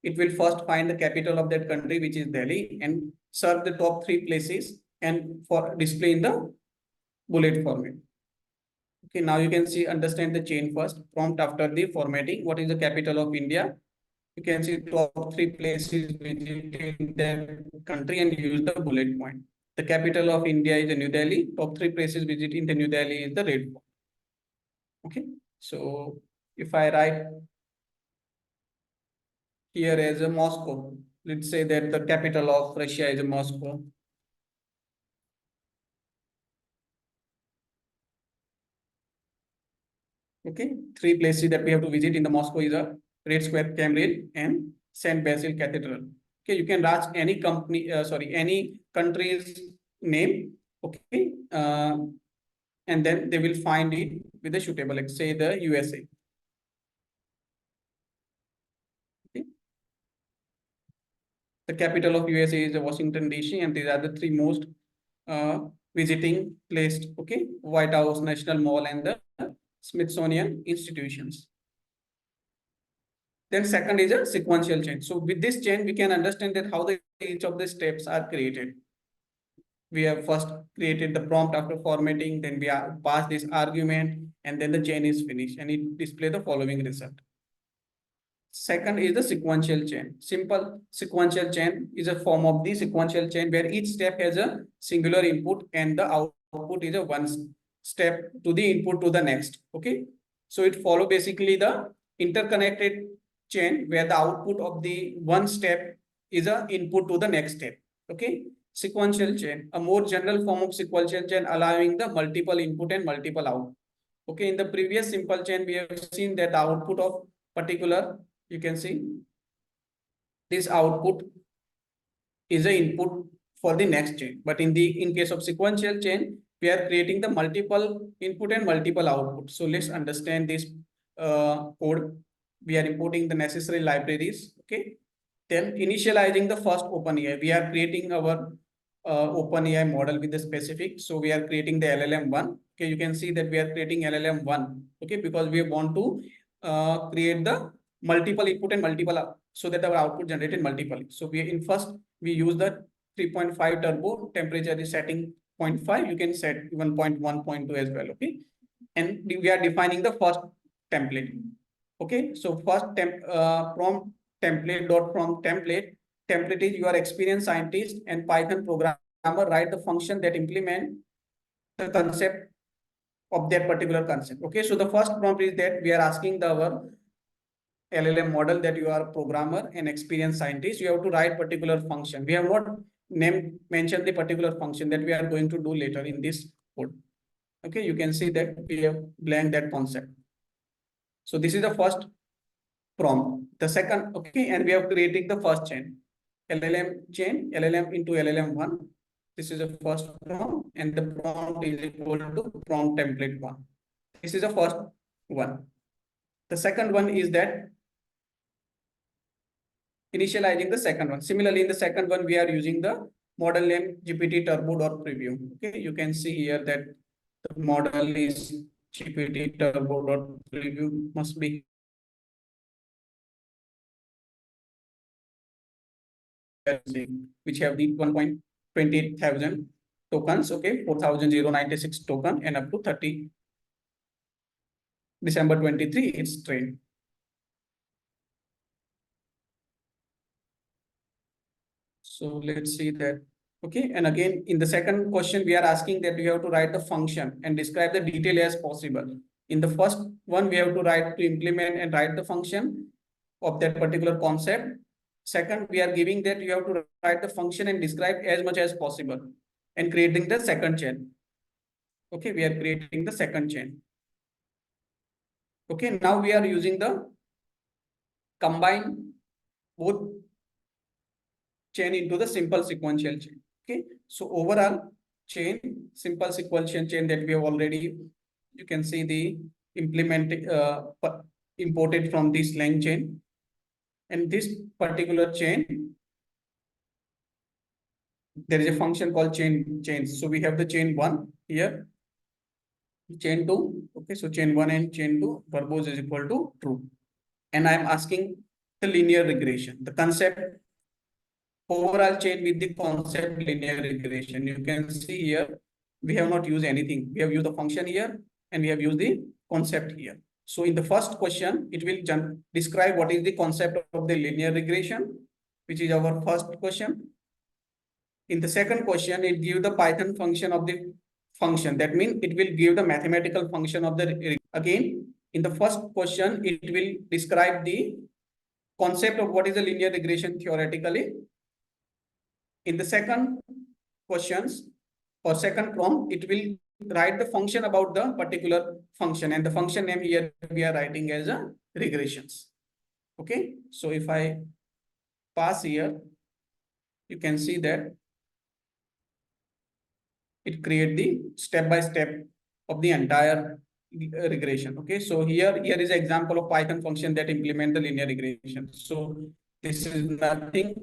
it will first find the capital of that country, which is Delhi, and serve the top 3 places and for display in the bullet format. Okay, now you can see, understand the chain first. Prompt after the formatting. What is the capital of India? You can see top 3 places within that country and use the bullet point. The capital of India is New Delhi. Top 3 places visiting the New Delhi is the red fort. Okay, so if I write here as a Moscow, let's say that the capital of Russia is Moscow. Okay, 3 places that we have to visit in the Moscow is a Red Square, Kremlin, and Saint Basil Cathedral. Okay, you can ask any company, any country's name. Okay, and then they will find it with a suitable, like say the USA. Okay. The capital of USA is Washington DC, and these are the 3 most visiting placed. Okay, White House, National Mall, and the Smithsonian institutions. Then second is a sequential chain. So with this chain, we can understand that how each of the steps are created. We have first created the prompt after formatting, then we are pass this argument, and then the chain is finished and it display the following result. Second is the sequential chain. Simple sequential chain is a form of the sequential chain where each step has a singular input and the output is a one step to the input to the next. Okay. So it follow basically the interconnected chain where the output of the one step is a input to the next step. Okay. Sequential chain, a more general form of sequential chain allowing the multiple input and multiple output. Okay. In the previous simple chain, we have seen that the output of particular, you can see this output is the input for the next chain. But in case of sequential chain, we are creating the multiple input and multiple output. So let's understand this code. We are importing the necessary libraries. Okay. Then initializing the first OpenAI. We are creating our OpenAI model with the specific. So we are creating the LLM1. Okay, you can see that we are creating LLM1. Okay, because we want to create the multiple input and multiple so that our output generated multiple. So we in first we use the 3.5 turbo, temperature is setting 0.5. You can set even 0.1, 0.2 as well. Okay, and we are defining the first template. Okay, so first prompt template dot prompt template is your experienced scientist and Python programmer write the function that implement the concept of that particular concept. Okay, so the first prompt is that we are asking our LLM model that you are a programmer and experienced scientist. You have to write particular function. We have not mentioned the particular function that we are going to do later in this code. Okay, you can see that we have blank that concept. So this is the first prompt. The second, okay, and we have created the first chain. LLM chain, LLM into LLM1. This is the first prompt, and the prompt is equal to prompt template 1. This is the first one. The second one is that initializing the second one. Similarly, in the second one, we are using the model name GPT Turbo.preview. Okay, you can see here that the model is GPT Turbo.preview must be which have the 1.28,000 tokens, okay, 4,096 token and up to 30 December 23, it's trained. So let's see that. Okay, and again, in the second question, we are asking that you have to write the function and describe the detail as possible. In the first one, we have to write to implement and write the function of that particular concept. Second, we are giving that you have to write the function and describe as much as possible and creating the second chain. Okay, we are creating the second chain. Okay, now we are using the combine both chain into the simple sequential chain. Okay, so overall chain, simple sequential chain that we have already, you can see the imported from this Langchain. And this particular chain, there is a function called chains. So we have the chain 1 here, chain 2. Okay, so chain 1 and chain 2, verbose is equal to true. And I'm asking the linear regression, the concept, overall chain with the concept linear regression. You can see here, we have not used anything. We have used the function here and we have used the concept here. So in the first question, it will describe what is the concept of the linear regression, which is our first question. In the second question, it gives the Python function of the function. That means it will give the mathematical function of the, again, in the first question, it will describe the concept of what is the linear regression theoretically. In the second questions or second prompt, it will write the function about the particular function, and the function name here we are writing as a regressions. Okay, so if I pass here, you can see that it create the step-by-step of the entire regression. Okay, so here is an example of Python function that implement the linear regression. So this is nothing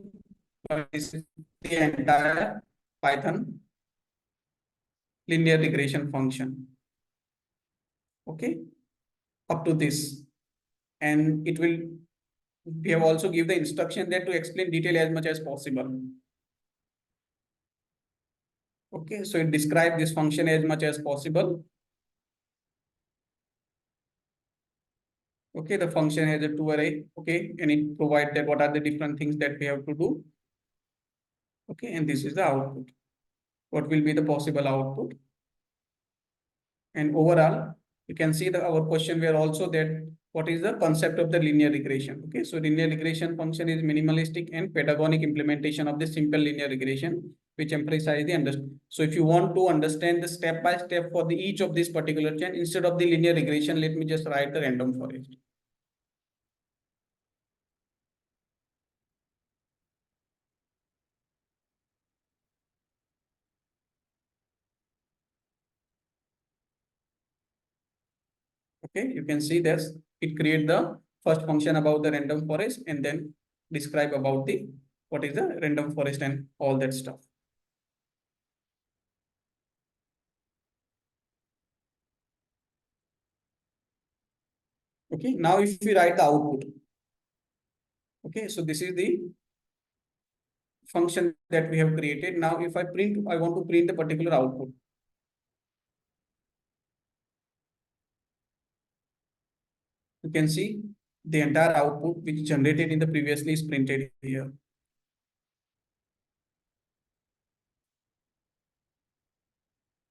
but this is the entire Python linear regression function. Okay, up to this, and it will, we have also give the instruction there to explain detail as much as possible. Okay, so it describe this function as much as possible. Okay, the function has a 2 array. Okay, and it provides that what are the different things that we have to do. Okay, and this is the output. What will be the possible output? And overall, you can see that our question were also that what is the concept of the linear regression. Okay, so linear regression function is minimalistic and pedagogic implementation of the simple linear regression, which emphasize the understanding. So if you want to understand the step by step for the each of this particular chain, instead of the linear regression, let me just write the random forest. Okay, you can see this. It create the first function about the random forest and then describe about the what is the random forest and all that stuff. Okay, now if we write the output. Okay, so this is the function that we have created. Now if I want to print a particular output. You can see the entire output which generated in the previously is printed here.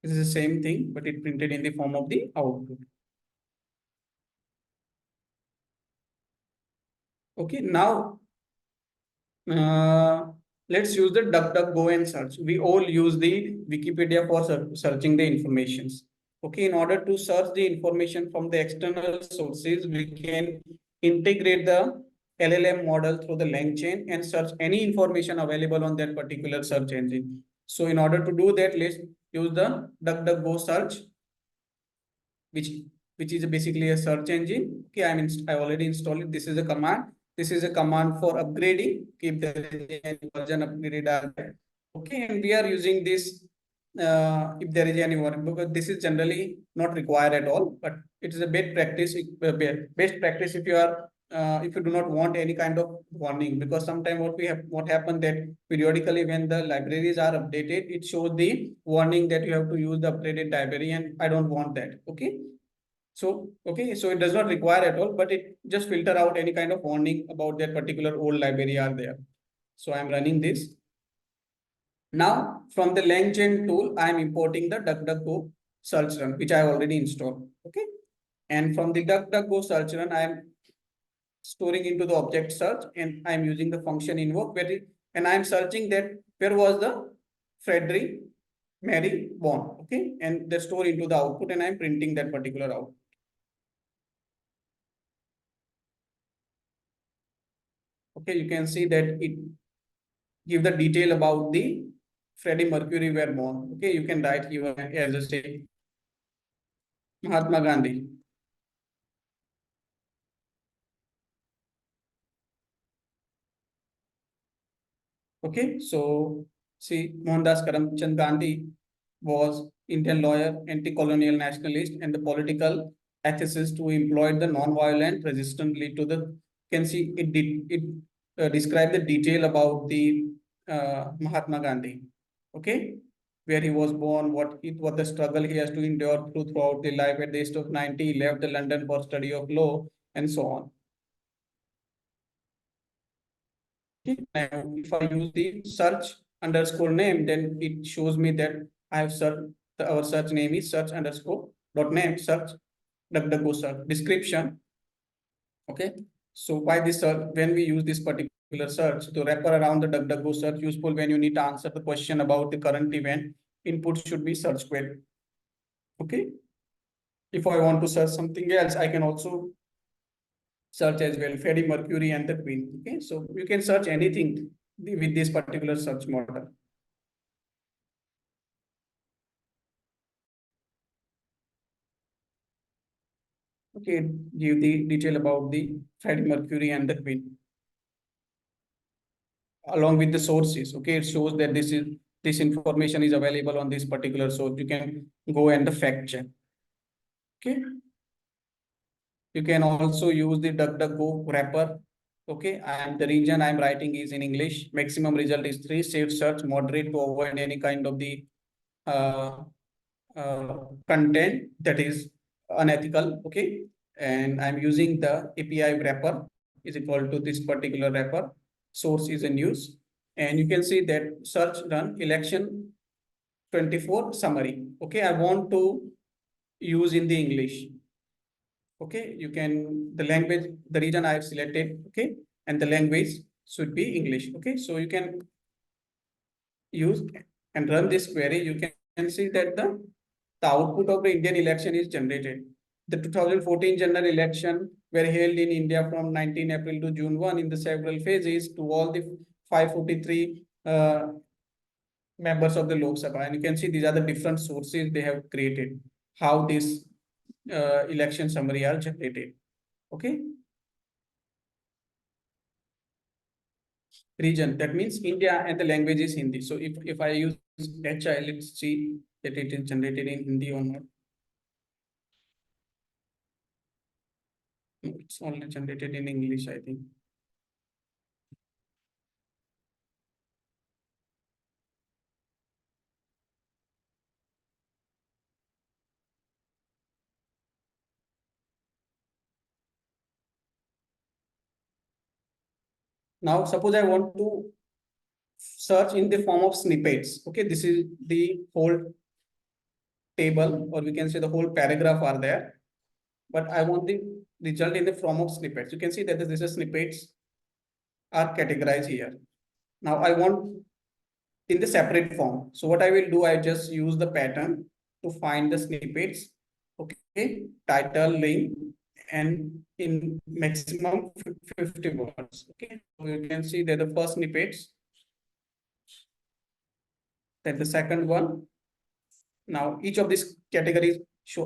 This is the same thing, but it printed in the form of the output. Okay, now let's use the DuckDuckGo and search. We all use the Wikipedia for searching the informations. Okay, in order to search the information from the external sources, we can integrate the LLM model through the Langchain and search any information available on that particular search engine. So in order to do that, let's use the DuckDuckGo search, which is basically a search engine. Okay, I already installed it. This is a command. This is a command for upgrading. If there is any version upgraded, okay, and we are using this if there is any warning, because this is generally not required at all, but it is a best practice. Best practice if you are if you do not want any kind of warning, because sometimes what happened that periodically when the libraries are updated, it shows the warning that you have to use the upgraded library, and I don't want that. Okay, so it does not require at all, but it just filter out any kind of warning about that particular old library are there. So I'm running this. Now from the Langchain tool, I'm importing the DuckDuckGo search run, which I already installed. Okay, and from the DuckDuckGo search run, I'm storing into the object search, and I'm using the function invoke and I'm searching that where was the Frederick Mary born. Okay, and they store into the output, and I'm printing that particular output. Okay, you can see that it give the detail about the Freddie Mercury were born. Okay, you can write here as a say Mahatma Gandhi. Okay, so see, Mohandas Karamchand Gandhi was Indian lawyer, anti-colonial nationalist, and the political ethicist who employed the non-violent resistantly to the. Can see it did it describe the detail about the Mahatma Gandhi. Okay, where he was born, what the struggle he has to endure throughout the life. At the age of 90, he left the London for study of law and so on. Now, if I use the search underscore name, then it shows me that I have searched, our search name is search underscore dot name, search, DuckDuckGo search, description. Okay. So why this search, when we use this particular search to wrapper around the DuckDuckGo search, useful when you need to answer the question about the current event, input should be search query. Okay. If I want to search something else, I can also search as well, Freddie Mercury and the Queen. Okay. So you can search anything with this particular search model. Okay, give the detail about the Freddie Mercury and the Queen, along with the sources. Okay, it shows that this information is available on this particular source. You can go and the fact check. Okay, you can also use the DuckDuckGo wrapper. Okay, and the region I'm writing is in English. Maximum result is 3. Safe search, moderate to avoid any kind of the uh, content that is unethical. Okay, and I'm using the API wrapper is equal to this particular wrapper. Source is in use, and you can see that search run election 24 summary. Okay, I want to use in the English. Okay, you can the language, the region I have selected. Okay, and the language should be English. Okay, so you can use and run this query. You can see that the output of the Indian election is generated. The 2014 general election were held in India from 19 April to June 1 in the several phases to all the 543 members of the Lok Sabha. And you can see these are the different sources they have created, how this election summary are generated. Okay. Region, that means India and the language is Hindi. So if I use HI, let's see that it is generated in Hindi or not. No, it's only generated in English, I think. Now, suppose I want to search in the form of snippets. Okay, this is the whole table, or we can say the whole paragraph are there. But I want the result in the form of snippets. You can see that this is snippets are categorized here. Now I want in the separate form. So what I will do, I just use the pattern to find the snippets. Okay, title, link, and in maximum 50 words. Okay, so you can see that the first snippets, then the second one. Now each of these categories show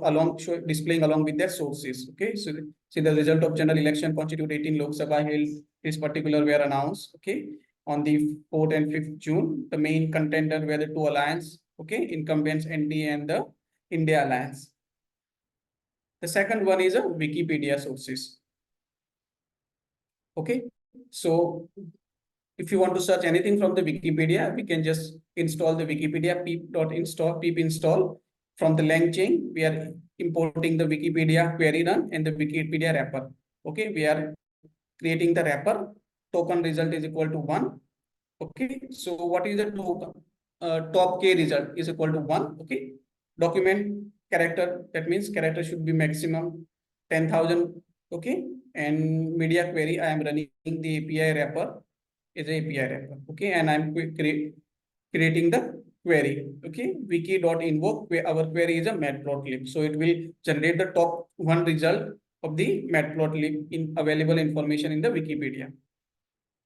displaying along with their sources. Okay, so see the result of general election constitute 18 Lok Sabha held this particular were announced. Okay, on the 4th and 5th June, the main contender were the two alliance. Okay, incumbents NDA and the India Alliance. The second one is a Wikipedia sources. Okay, so if you want to search anything from the Wikipedia, we can just install the Wikipedia pip install from the Langchain. We are importing the Wikipedia query run and the Wikipedia wrapper. Okay, we are creating the wrapper. Token result is equal to 1. Okay, so what is the token? Top K result is equal to 1. Okay, document character, that means character should be maximum 10,000. Okay, and media query, I am running the API wrapper is a API wrapper. Okay, and I'm creating the query. Okay, wiki.invoke, where our query is a matplotlib. So it will generate the top 1 result of the matplotlib in available information in the Wikipedia.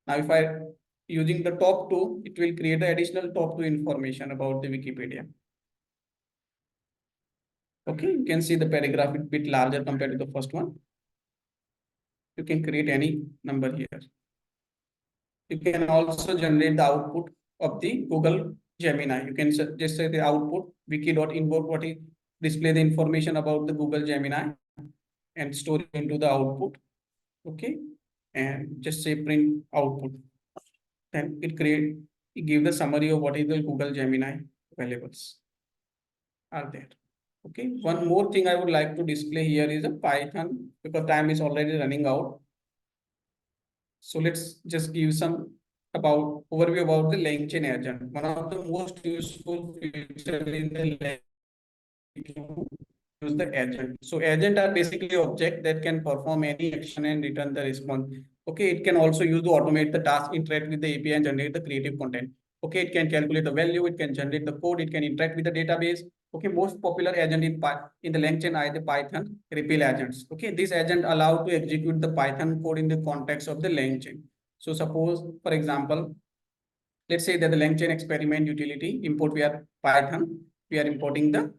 Now, if I using the top 2, it will create the additional top 2 information about the Wikipedia. Okay, you can see the paragraph a bit larger compared to the first one. You can create any number here. You can also generate the output of the Google Gemini. You can just say the output wiki.input what is display the information about the Google Gemini and store it into the output. Okay, and just say print output. Then it give the summary of what is the Google Gemini variables are there. Okay, one more thing I would like to display here is a Python because time is already running out. So let's just give some about overview about the Langchain agent. One of the most useful feature in the Langchain use the agent. So agent are basically object that can perform any action and return the response. Okay, it can also use to automate the task, interact with the API and generate the creative content. Okay, it can calculate the value, it can generate the code, it can interact with the database. Okay, most popular agent in the Langchain are the Python repeal agents. Okay, this agent allow to execute the Python code in the context of the Langchain. So suppose, for example, let's say that the Langchain experiment utility import via Python, we are importing the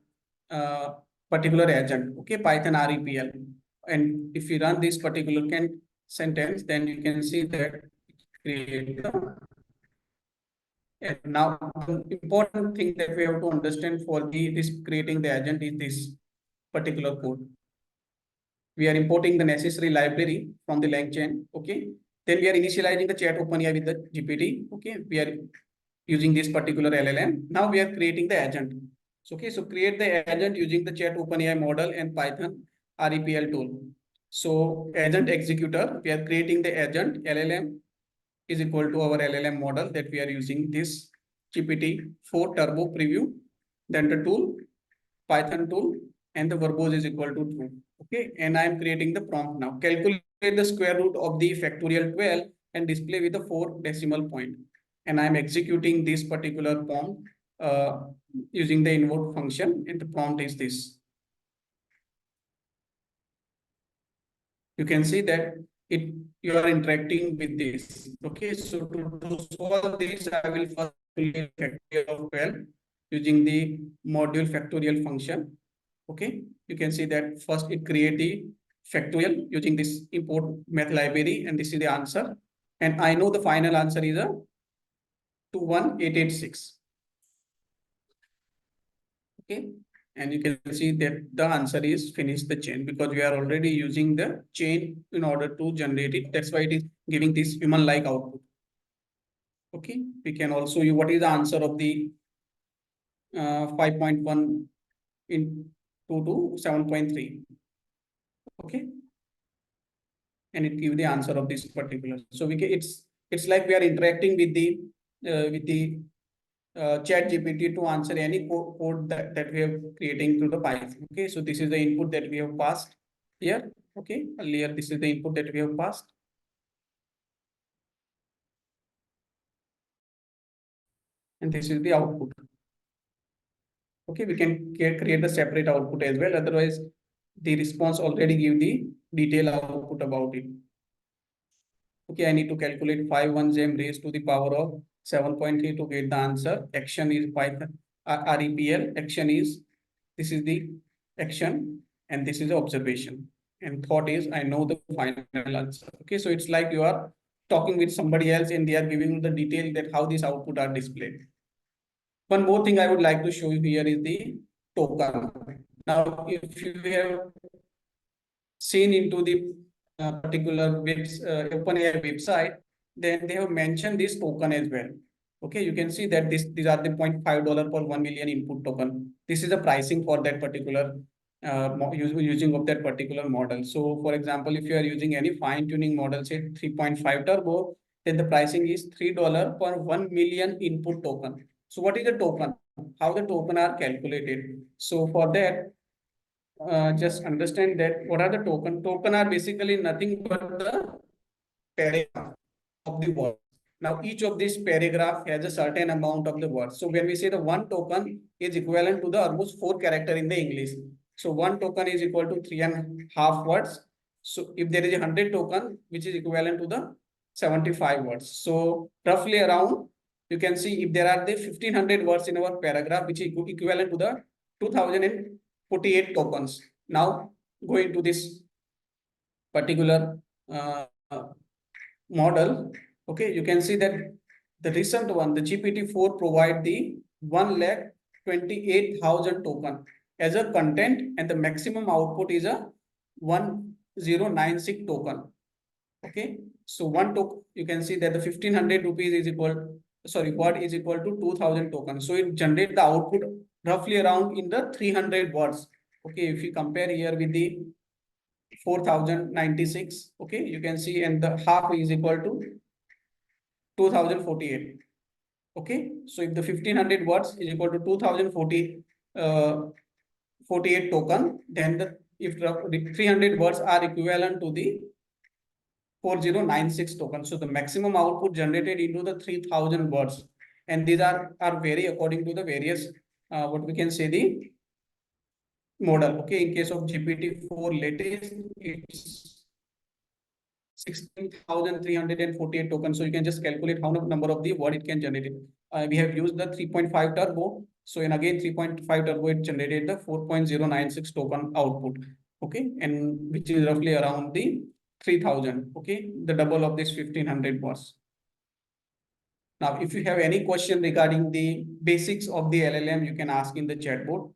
particular agent, okay, Python REPL. And if you run this particular sentence, then you can see that create the. And now the important thing that we have to understand for this creating the agent is this particular code. We are importing the necessary library from the Langchain, okay. Then we are initializing the chat OpenAI with the GPT, okay. We are using this particular LLM. Now we are creating the agent. So, okay, so create the agent using the chat OpenAI model and Python REPL tool. So agent executor, we are creating the agent LLM is equal to our LLM model that we are using this GPT-4 turbo preview. Then the tool, Python tool, and the verbose is equal to true. Okay, and I am creating the prompt now. Calculate the square root of the factorial 12 and display with a 4 decimal point. And I am executing this particular prompt using the invoke function, and the prompt is this. You can see that you are interacting with this. Okay, so to solve this, I will first create factorial of 12 using the module factorial function. Okay, you can see that first it create the factorial using this import math library, and this is the answer. And I know the final answer is a 21886. Okay, and you can see that the answer is finish the chain because we are already using the chain in order to generate it. That's why it is giving this human-like output. Okay, we can also use what is the answer of the 5.1 into 7.3. Okay, and it gives the answer of this particular. So we can, it's like we are interacting with the ChatGPT to answer any code that we are creating through the Python. Okay, so this is the input that we have passed here. Okay, earlier this is the input that we have passed. And this is the output. Okay, we can create the separate output as well. Otherwise, the response already give the detailed output about it. Okay, I need to calculate 5 1 gem raised to the power of 7.3 to get the answer. Action is Python REPL. Action is, this is the action, and this is the observation. And thought is, I know the final answer. Okay, so it's like you are talking with somebody else and they are giving you the detail that how these output are displayed. One more thing I would like to show you here is the token. Now, if you have seen into the particular OpenAI website, then they have mentioned this token as well. Okay, you can see that these are the $0.5 per 1 million input token. This is the pricing for that particular using of that particular model. So, for example, if you are using any fine tuning model, say 3.5 turbo, then the pricing is $3 per 1 million input token. So, what is the token? How the token are calculated? So, for that, just understand that what are the token? Token are basically nothing but the paragraph of the word. Now, each of this paragraph has a certain amount of the words. So when we say the one token is equivalent to the almost 4 character in the English. So one token is equal to 3.5 words. So if there is 100 token, which is equivalent to the 75 words. So roughly around, you can see if there are the 1500 words in our paragraph, which is equivalent to the 2048 tokens. Now going to this particular model. Okay, you can see that the recent one, the GPT-4 provide the 1,28,000 token as a content, and the maximum output is a 1096 token. Okay, so one token, you can see that the 1500 rupees is equal, sorry, what is equal to 2000 tokens. So it generates the output roughly around in the 300 words. Okay, if you compare here with the 4096, okay, you can see, and the half is equal to 2048. Okay, so if the 1500 words is equal to 2040 48 token, then the if the 300 words are equivalent to the 4096 token. So the maximum output generated into the 3000 words, and these are vary according to the various what we can say the model. Okay, in case of GPT-4 latest, it's 16,348 tokens. So you can just calculate how much number of the word it can generate. We have used the 3.5 turbo. So in again 3.5 turbo, it generated the 4.096 token output. Okay, and which is roughly around the 3000. Okay, the double of this 1500 words. Now, if you have any question regarding the basics of the LLM, you can ask in the chat board.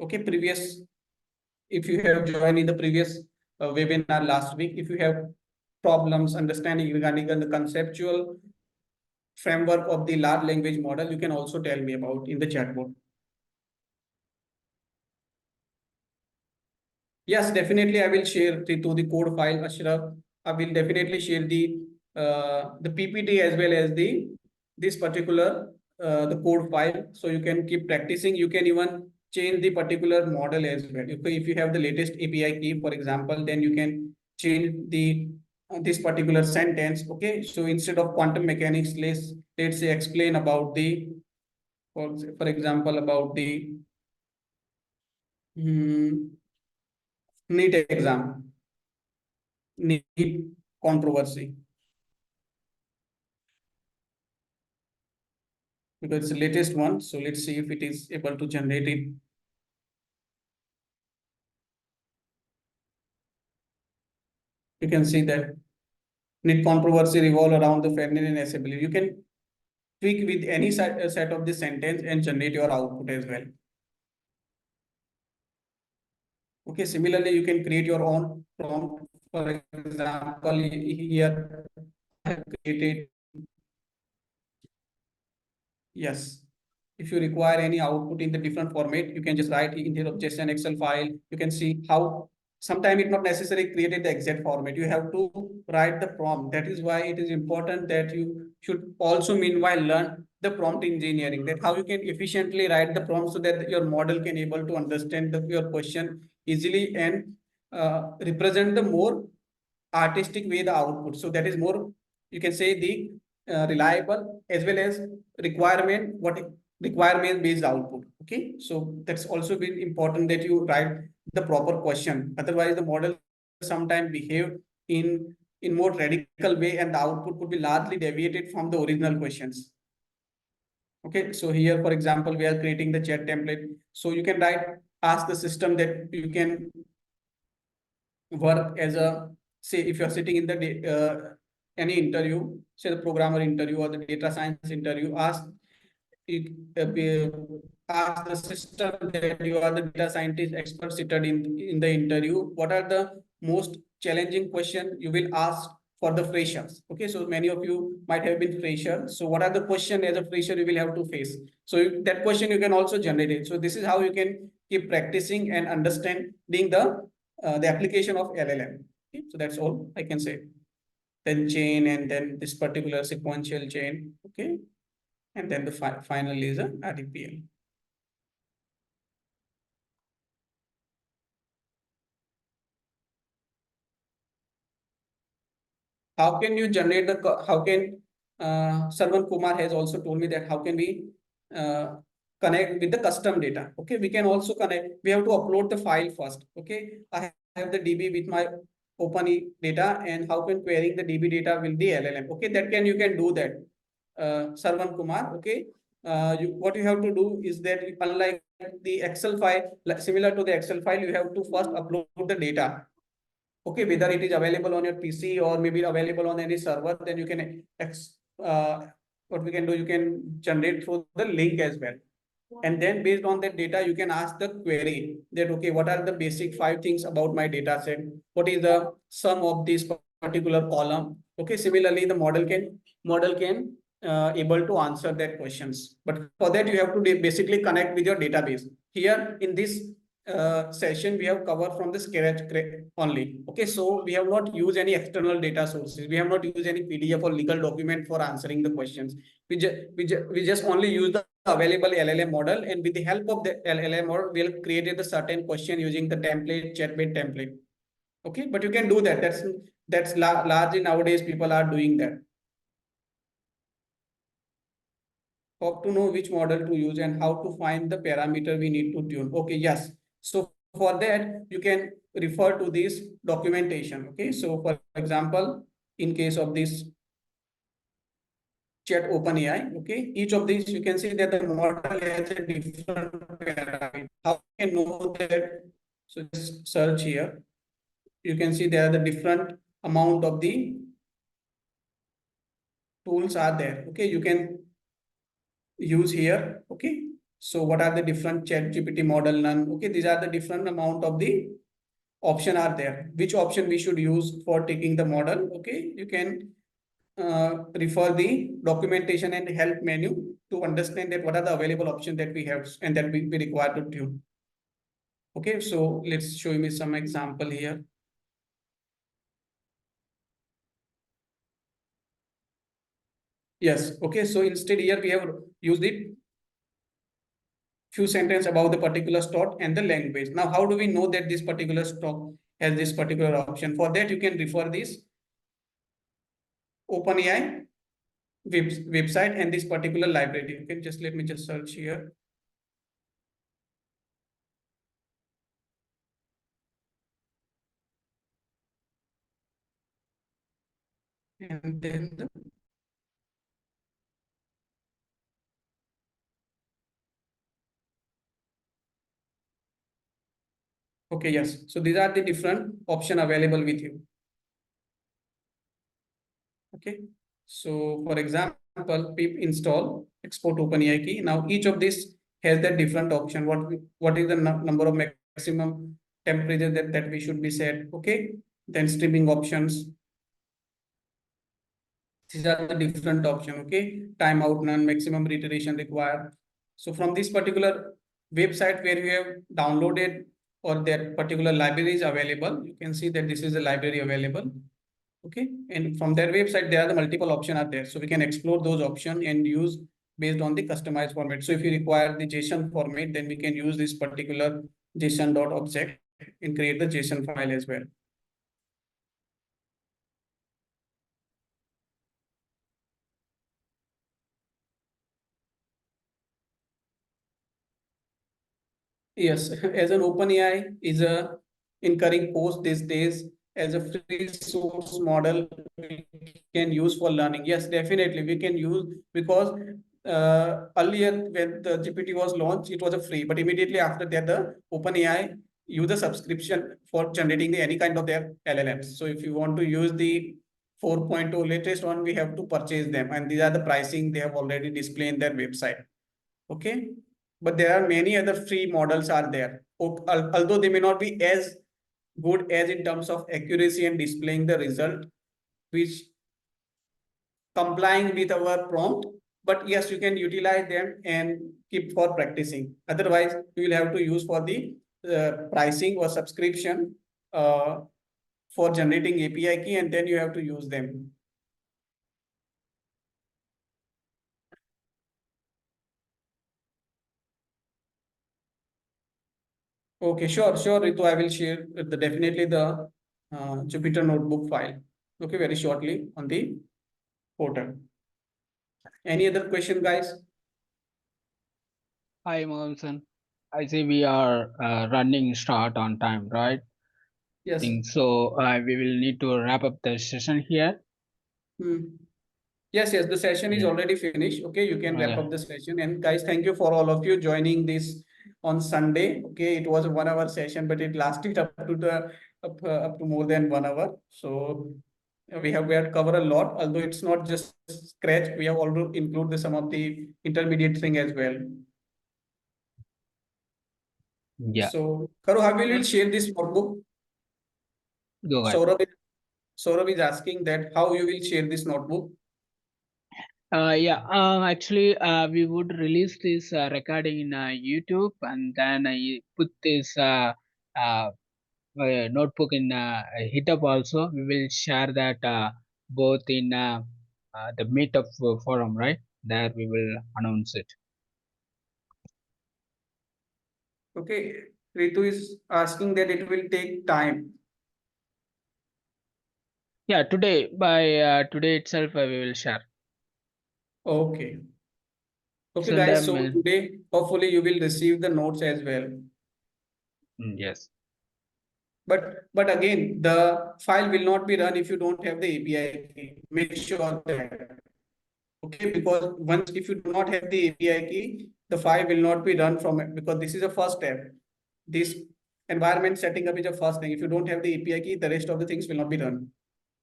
Okay, if you have joined in the previous webinar last week, if you have problems understanding regarding the conceptual framework of the large language model, you can also tell me about in the chat board. Yes, definitely. I will share to the code file, Ashraf. I will definitely share the PPT as well as this particular the code file, so you can keep practicing. You can even change the particular model as well. If you have the latest API key, for example, then you can change the this particular sentence. Okay, so instead of quantum mechanics, let's say explain about the for example about the NEET exam, NEET controversy, because it's the latest one. So let's see if it is able to generate it. You can see that NEET controversy revolve around the Ferdinand assembly. You can tweak with any set of the sentence and generate your output as well. Okay, similarly, you can create your own prompt. For example, here I have created, yes. If you require any output in the different format, you can just write in here of just an Excel file. You can see how sometimes it's not necessary created the exact format. You have to write the prompt. That is why it is important that you should also meanwhile learn the prompt engineering, that how you can efficiently write the prompt so that your model can able to understand your question easily and represent the more artistic way the output. So that is more, you can say the reliable as well as requirement based output. Okay, so that's also been important that you write the proper question. Otherwise, the model sometimes behave in more radical way, and the output could be largely deviated from the original questions. Okay, so here, for example, we are creating the chat template. So you can ask the system that you can work as a, say, if you're sitting in the any interview, say the programmer interview or the data science interview, ask the system that you are the data scientist expert seated in the interview, what are the most challenging question you will ask for the freshers. Okay, so many of you might have been fresher, so what are the question as a fresher you will have to face? So that question you can also generate it. So this is how you can keep practicing and understanding the application of LLM. Okay, so that's all I can say. Then chain, and then this particular sequential chain. Okay, and then the final is a RDPL. How can you generate how can, Sarvan Kumar has also told me that how can we connect with the custom data. Okay, we can also connect, we have to upload the file first. Okay, I have the DB with my open data, and how can querying the DB data will the LLM. Okay, you can do that, Sarvan Kumar. Okay, what you have to do is that unlike the Excel file, similar to the Excel file, you have to first upload the data. Okay, whether it is available on your PC or maybe available on any server, then you can what we can do, you can generate through the link as well. And then based on that data, you can ask the query that, okay, what are the basic 5 things about my data set? What is the sum of this particular column? Okay, similarly, the model can able to answer that questions. But for that, you have to basically connect with your database. Here in this session, we have covered from the scratch only. Okay, so we have not used any external data sources. We have not used any PDF or legal document for answering the questions. We just only use the available LLM model, and with the help of the LLM model, we'll create a certain question using the template, chatbot template. Okay, but you can do that. That's largely nowadays people are doing that. How to know which model to use and how to find the parameter we need to tune. Okay, yes. So for that, you can refer to this documentation. Okay, so for example, in case of this chat OpenAI, okay, each of these you can see that the model has a different parameter. How you can know that? So just search here. You can see there are the different amount of the tools are there. Okay, you can use here. Okay, so what are the different ChatGPT model? None. Okay, these are the different amount of the option are there. Which option we should use for taking the model? Okay, you can refer the documentation and help menu to understand that what are the available options that we have and that we require to tune. Okay, so let's show me some example here. Yes, okay, so instead here we have used it few sentence about the particular stock and the language. Now, how do we know that this particular stock has this particular option? For that, you can refer this OpenAI website and this particular library. Okay, just let me just search here. And then okay, yes. So these are the different option available with you. Okay. So for example, pip install export OpenAI key. Now each of this has that different option. What is the number of maximum temperature that we should be set? Okay. Then streaming options. These are the different option. Okay. Timeout none, maximum reiteration required. So from this particular website where you have downloaded or that particular library is available, you can see that this is a library available. Okay, and from their website, there are the multiple options are there. So we can explore those options and use based on the customized format. So if you require the JSON format, then we can use this particular JSON.object and create the JSON file as well. Yes, as an OpenAI is a incurring cost these days as a free source model we can use for learning. Yes, definitely we can use because earlier when the GPT was launched, it was a free, but immediately after that, the OpenAI use a subscription for generating any kind of their LLMs. So if you want to use the 4.0 latest one, we have to purchase them, and these are the pricing they have already displayed in their website. Okay, but there are many other free models are there. Although they may not be as good as in terms of accuracy and displaying the result, which complying with our prompt, but yes, you can utilize them and keep for practicing. Otherwise, you will have to use for the pricing or subscription for generating API key, and then you have to use them. Okay, sure, Ritu. I will share definitely the Jupyter notebook file. Okay, very shortly on the portal. Any other question, guys? Hi, Mohammed. I see we are running short on time, right? Yes. Think so. We will need to wrap up the session here. Yes, the session is Yeah. already finished. Okay, you can wrap Yeah. up the session. And guys, thank you for all of you joining this on Sunday. Okay, it was a 1 hour session, but it lasted up to more than 1 hour. So we had covered a lot, although it's not just scratch. We have also included some of the intermediate thing as well. Yeah, So, Karu, how will you share this notebook? go ahead. Saurabh is asking that how you will share this notebook. Yeah, actually, we would release this recording in YouTube, and then I put this notebook in GitHub also. We will share that both in the Meetup forum, right? There we will announce it. Okay, Ritu is asking that it will take time. Yeah, today by today itself we will share. Okay. Okay, Send guys. them. So today, hopefully, you will receive the notes as well. Yes. But again, the file will not be run if you don't have the API key. Make sure that. Okay, because once if you do not have the API key, the file will not be run from it because this is a first step. This environment setting up is a first thing. If you don't have the API key, the rest of the things will not be run.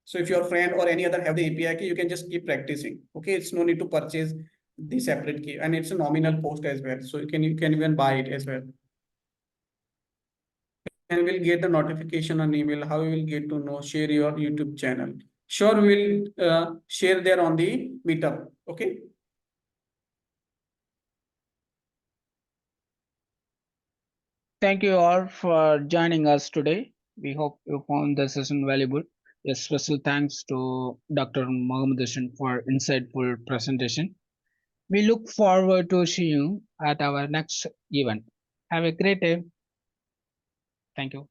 So if your friend or any other have the API key, you can just keep practicing. Okay, it's no need to purchase the separate key, and it's a nominal cost as well. So you can even buy it as well. And we'll get the notification on email. How you will get to know? Share your YouTube channel. Sure, we will share there on the meetup. Okay. Thank you all for joining us today. We hope you found the session valuable. A special thanks to Dr. Mohammedan for insightful presentation. We look forward to seeing you at our next event. Have a great day. Thank you.